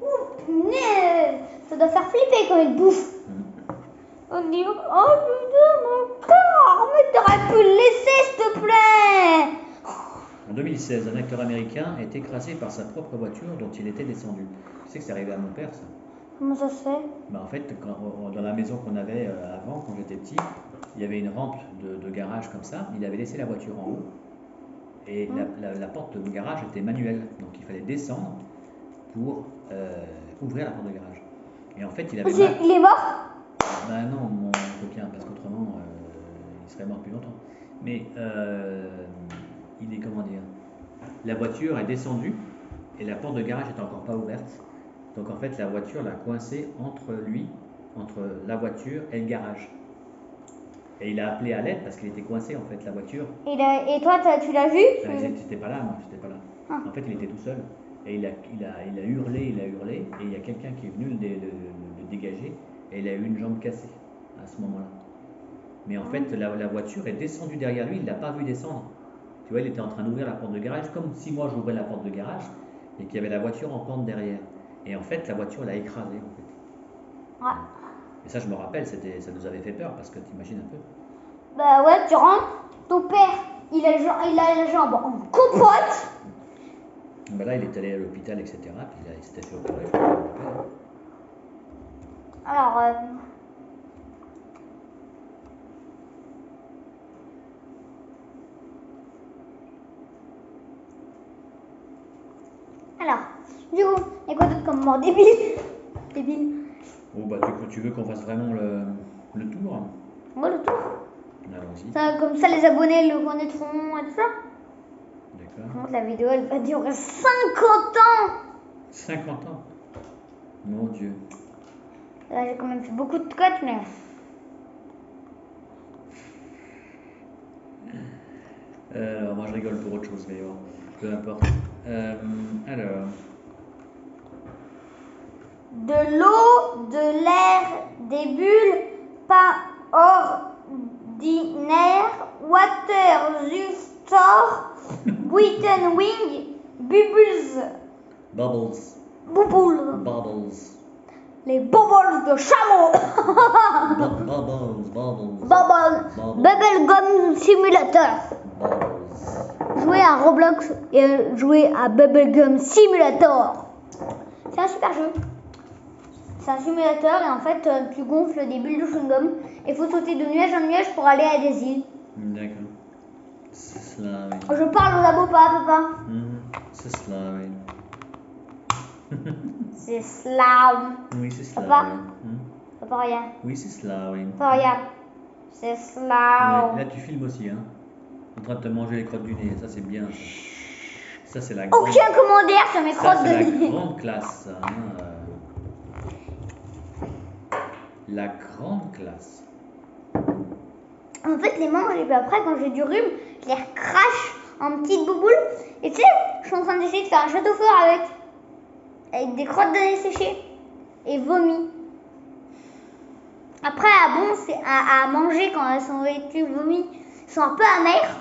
S1: Ouh, punaise. Ça doit faire flipper quand il bouffe. On dit, oh putain, mon corps, mais t'aurais pu le laisser, s'il te plaît.
S2: En 2016, un acteur américain est écrasé par sa propre voiture dont il était descendu. Tu sais que c'est arrivé à mon père, ça.
S1: Comment ça se fait?
S2: Ben, en fait, dans la maison qu'on avait avant, quand j'étais petit, il y avait une rampe de garage comme ça. Il avait laissé la voiture en haut et la porte de garage était manuelle. Donc il fallait descendre pour ouvrir la porte de garage. Et en fait, il avait...
S1: Il est mort?
S2: Ben non, mon coquin, parce qu'autrement, il serait mort depuis longtemps. Mais il est, comment dire, la voiture est descendue et la porte de garage n'est encore pas ouverte. Donc en fait, la voiture l'a coincé entre la voiture et le garage. Et il a appelé à l'aide parce qu'il était coincé en fait, la voiture.
S1: Et toi, tu l'as vu?
S2: J'étais pas là, moi, j'étais pas là.
S1: Ah.
S2: En fait, il était tout seul.
S3: Et il a hurlé, et il y a quelqu'un qui est venu le dégager, et il a eu une jambe cassée à ce moment-là. Mais en fait, la voiture est descendue derrière lui, il ne l'a pas vu descendre. Tu vois, il était en train d'ouvrir la porte de garage, comme si moi j'ouvrais la porte de garage, et qu'il y avait la voiture en pente derrière. Et en fait, la voiture l'a écrasé, en fait.
S1: Ouais.
S3: Et ça, je me rappelle, ça nous avait fait peur, parce que t'imagines un peu.
S1: Bah ouais, tu rentres, ton père, il a la jambe en compote.
S3: Ben là, il est allé à l'hôpital, etc. Puis là, il s'était fait opérer.
S1: Alors, du coup, il y a quoi d'autre comme mort débile.
S3: Oh, bah, tu veux qu'on fasse vraiment le tour?
S1: Ouais, le tour.
S3: Allons-y.
S1: Ça, comme ça, les abonnés le connaîtront et tout ça.
S3: D'accord.
S1: La vidéo, elle va durer 50 ans.
S3: 50 ans. Mon Dieu.
S1: Là, j'ai quand même fait beaucoup de cotes, mais...
S3: Alors, moi, je rigole pour autre chose, mais bon, peu importe. Alors...
S1: De l'eau, de l'air, des bulles, pas ordinaire, water, Zustor, Witten Wing, Bubbles,
S3: Bubbles.
S1: les bubbles de chameau.
S3: Bubbles.
S1: Bubblegum Simulator. Jouer à Roblox et jouer à Bubblegum Simulator. C'est un super jeu. C'est un simulateur et en fait tu gonfles des bulles de chewing-gum et il faut sauter de nuage en nuage pour aller à des îles.
S3: D'accord. C'est cela, oui.
S1: Je parle aux abos pas, papa.
S3: C'est cela, oui.
S1: C'est slam.
S3: Oui, c'est cela.
S1: Papa.
S3: Oui.
S1: Papa, regarde.
S3: Oui, c'est cela, oui.
S1: Papa, regarde. C'est slam.
S3: Ouais, là, tu filmes aussi, hein. En train de te manger les crottes du nez, ça c'est bien. Ça c'est la grande...
S1: Aucun commentaire sur mes crottes de
S3: c'est
S1: nez.
S3: la grande classe, hein. La grande classe.
S1: En fait, les mange et puis après, quand j'ai du rhume, je les recrache en petites bouboules. Et tu sais, je suis en train d'essayer de faire un château fort avec des crottes de nez séchées et vomi. Après, c'est à manger quand elles sont vêtues vomi. Elles sont un peu amères.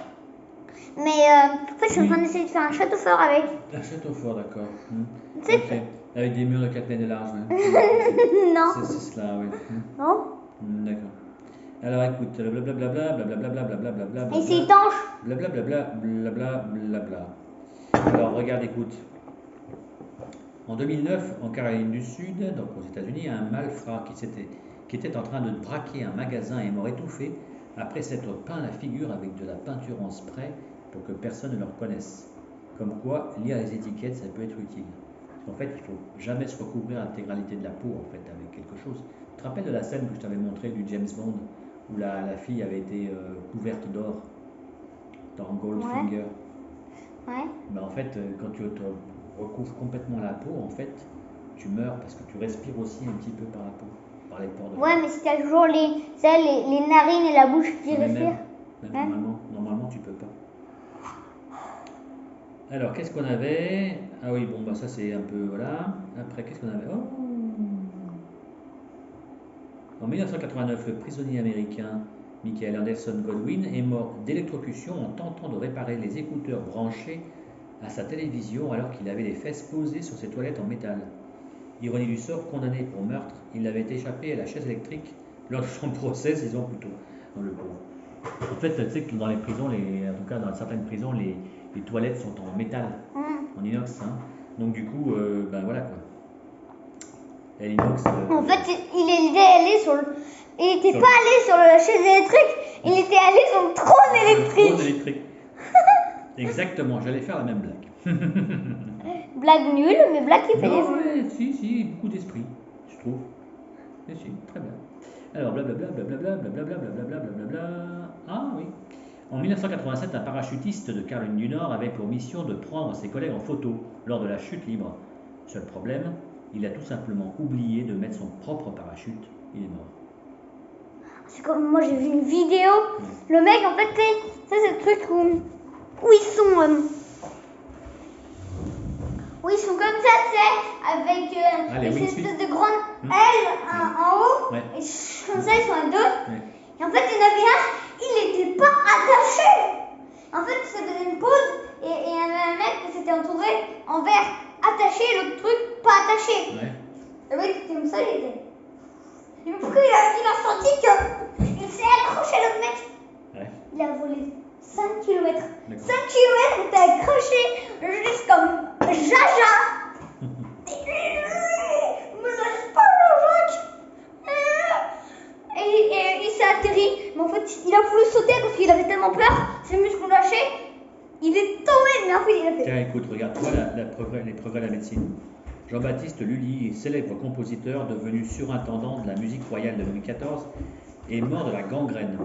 S1: Mais en fait, je suis en train d'essayer de faire un château fort avec.
S3: Un château fort, d'accord.
S1: Tu sais,
S3: Ok. Avec des murs de 4 mètres de large, ouais.
S1: non.
S3: C'est cela, oui.
S1: Non.
S3: D'accord. Alors écoute, blablabla, blablabla.
S1: Et c'est étanche.
S3: Blablabla. Alors regarde, écoute. En 2009, en Caroline du Sud, donc aux États-Unis, un malfrat qui était en train de braquer un magasin est mort étouffé après s'être peint la figure avec de la peinture en spray pour que personne ne le reconnaisse. Comme quoi, lire les étiquettes, ça peut être utile. En fait, il ne faut jamais se recouvrir l'intégralité de la peau en fait, avec quelque chose. Tu te rappelles de la scène que je t'avais montrée du James Bond où la fille avait été couverte d'or dans Goldfinger?
S1: Ouais.
S3: Ben, en fait, quand tu te recouvres complètement la peau, en fait, tu meurs parce que tu respires aussi un petit peu par la peau, par les pores de la peau.
S1: Ouais, mais si tu as toujours les narines et la bouche qui respirent.
S3: Normalement, tu peux pas. Alors, qu'est-ce qu'on avait? Ah oui, bon, bah ça c'est un peu, voilà. Après, qu'est-ce qu'on avait? Oh. En 1989, le prisonnier américain Michael Anderson Godwin est mort d'électrocution en tentant de réparer les écouteurs branchés à sa télévision alors qu'il avait les fesses posées sur ses toilettes en métal. Ironie du sort, condamné pour meurtre, il avait échappé à la chaise électrique lors de son procès 6 ans plus tôt. Dans le pauvre. En fait, tu sais que dans les prisons, en tout cas dans certaines prisons, les toilettes sont en métal, en inox. Hein. Donc du coup, ben voilà quoi. Et l'inox.
S1: En fait, il était allé sur le. Il n'était pas allé sur la chaise électrique, il était allé sur le trône électrique.
S3: Exactement, j'allais faire la même blague.
S1: Blague nulle, mais blague qui fait des
S3: Non, ouais, si, beaucoup d'esprit, je trouve. Si, très bien. Alors, blablabla. Ah oui. En 1987, un parachutiste de Caroline du Nord avait pour mission de prendre ses collègues en photo lors de la chute libre. Seul problème, il a tout simplement oublié de mettre son propre parachute. Il est mort.
S1: C'est comme moi, j'ai vu une vidéo. Le mec, en fait, c'est le truc où ils sont Oui, ils sont comme ça, tu sais, avec
S3: les
S1: une
S3: wings
S1: espèce
S3: suite.
S1: de grande aile en haut.
S3: Ouais.
S1: Et comme ça, ils sont à deux.
S3: Ouais.
S1: Et en fait, il y en avait un, il n'était pas attaché. En fait, ça faisait une pause et il y avait un mec qui s'était entouré en verre attaché, l'autre truc pas attaché.
S3: Ouais.
S1: Le mec était comme ça, il était. Et du coup, il a senti qu'il s'est accroché à l'autre mec.
S3: Ouais.
S1: Il a volé 5 km.
S3: D'accord.
S1: 5 km, il était accroché juste comme Jaja. Me laisse pas le Jacques. Et il s'est atterri. Mais en fait, il a voulu sauter parce qu'il avait tellement peur. Ses muscles ont lâché. Il est tombé, mais en fait, il a fait.
S3: Tiens, écoute, regarde, tu vois les progrès de la médecine. Jean-Baptiste Lully, célèbre compositeur devenu surintendant de la musique royale de Louis XIV, est mort de la gangrène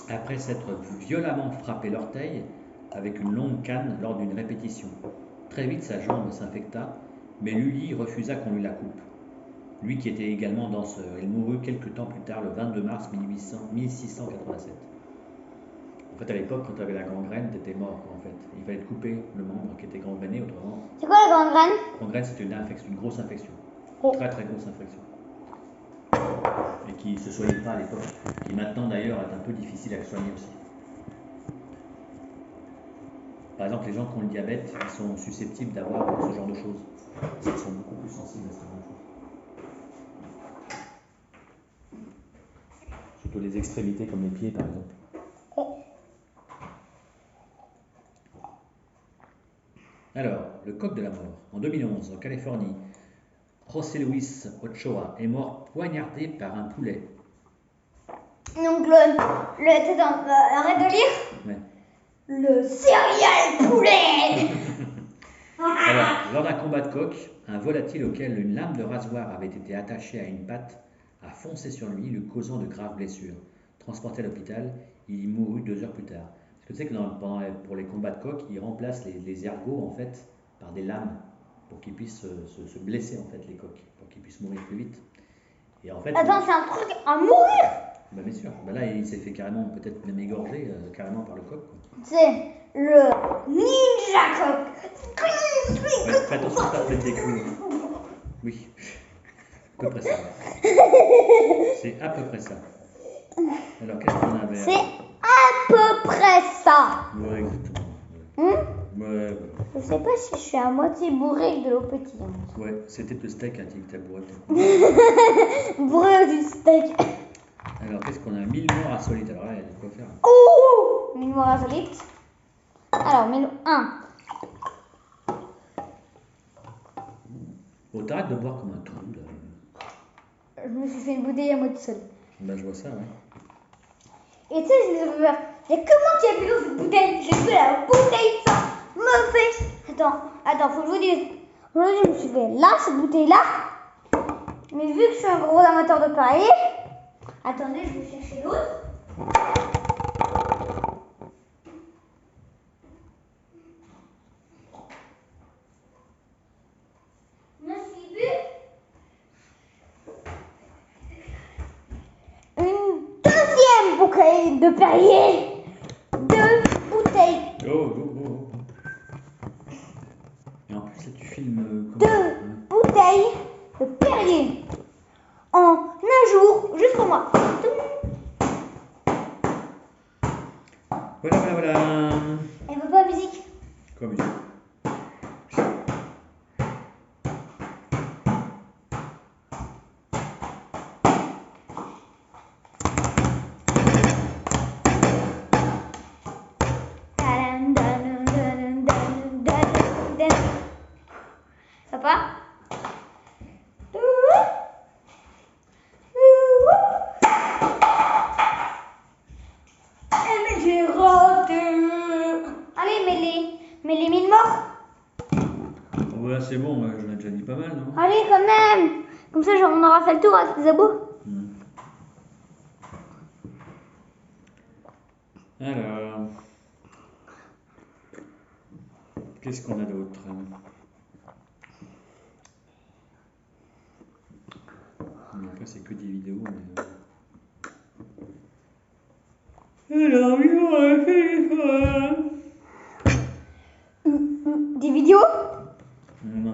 S3: après s'être violemment frappé l'orteil avec une longue canne lors d'une répétition. Très vite, sa jambe s'infecta, mais Lully refusa qu'on lui la coupe. Lui qui était également danseur, il mourut quelques temps plus tard, le 22 mars 1687. En fait, à l'époque, quand tu avais la gangrène, tu étais mort, en fait. Il fallait te couper le membre qui était gangréné, autrement.
S1: C'est quoi la gangrène?
S3: Gangrène, c'est une infection, une grosse infection.
S1: Oh.
S3: Très très grosse infection. Et qui ne se soignait pas à l'époque. Qui maintenant, d'ailleurs, est un peu difficile à soigner aussi. Par exemple, les gens qui ont le diabète, ils sont susceptibles d'avoir ce genre de choses. Ils sont beaucoup plus sensibles à ce genre de choses. Surtout les extrémités comme les pieds, par exemple. Alors, le coq de la mort. En 2011, en Californie, José Luis Ochoa est mort poignardé par un poulet.
S1: Donc, attends, arrête de lire.
S3: Ouais.
S1: Le céréal poulet.
S3: Alors, lors d'un combat de coq, un volatile auquel une lame de rasoir avait été attachée à une patte a foncé sur lui, lui causant de graves blessures. Transporté à l'hôpital, il y mourut 2 heures plus tard. Parce que tu sais que pour les combats de coq, ils remplacent les ergots en fait par des lames pour qu'ils puissent se blesser en fait les coqs, pour qu'ils puissent mourir plus vite. Et en fait,
S1: Attends, c'est un truc à mourir.
S3: bah bien sûr, bah là il s'est fait carrément peut-être même égorger carrément par le coq. Quoi.
S1: C'est le ninja coq.
S3: Ouais, fais attention à pas te mettre des coups. Oui, à peu près ça. C'est à peu près ça. Alors qu'est-ce qu'on avait?
S1: C'est à peu près ça.
S3: Ouais, exactement. Ouais.
S1: Je sais pas si je suis à moitié bourré avec de l'eau pétillante.
S3: Ouais, c'était le steak hein, qui t'a bourré.
S1: Bourré du steak.
S3: Alors qu'est-ce qu'on a? 1000 morts insolites. Alors là, il y a de quoi faire.
S1: Oh, 1000 morts insolites. Alors, 1.
S3: Bon, t'arrêtes de boire comme un trou. Là.
S1: Je me suis fait une bouteille à moi tout seul.
S3: Bah, je vois ça, ouais.
S1: Et tu sais, je l'ai fait. Il y a que moi qui a bu dans cette bouteille. J'ai fait la bouteille, ça me fait. Attends, faut que je vous dise. Aujourd'hui, je me suis fait là, cette bouteille-là. Mais vu que je suis un gros amateur de paris, attendez, je vais chercher l'autre. Je me suis bu une deuxième bouteille de Perrier. 2 bouteilles.
S3: Oh. Et en plus, là, tu filmes.
S1: 2 bouteilles de Perrier. En un jour, juste pour moi.
S3: Voilà.
S1: Elle veut pas musique.
S3: Quoi, musique?
S1: Ça va? Mais j'ai raté. Allez, mets les 1000 morts.
S3: Ouais, c'est bon, j'en ai déjà dit pas mal, non?
S1: Allez, quand même. Comme ça, on aura fait le tour avec les abos.
S3: Alors, qu'est-ce qu'on a d'autre? Après, c'est que des vidéos. Mais... Alors,
S1: Des vidéos?
S3: Non,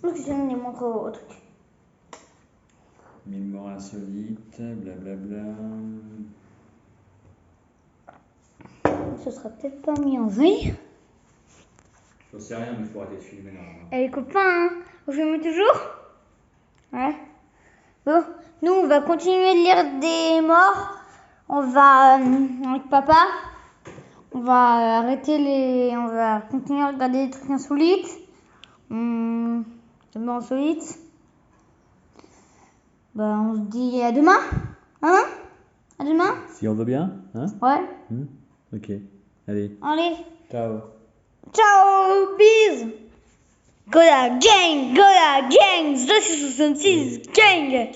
S1: Donc je vais les montrer au truc.
S3: 1000 morts insolites, blablabla.
S1: Ce sera peut-être pas mis en vie.
S3: Je sais rien, mais il faut arrêter de filmer là.
S1: Et les copains, hein, vous filmez toujours? Ouais. Bon, nous on va continuer de lire des morts. On va, avec papa, on va on va continuer à regarder des trucs insolites. Tellement insolites. Bah, on se dit à demain, hein? À demain?
S2: Si on veut bien, hein?
S1: Ouais.
S2: Ok. Allez.
S1: Allez.
S2: Ciao.
S1: Ciao, bis. Go la gang, 266 gang.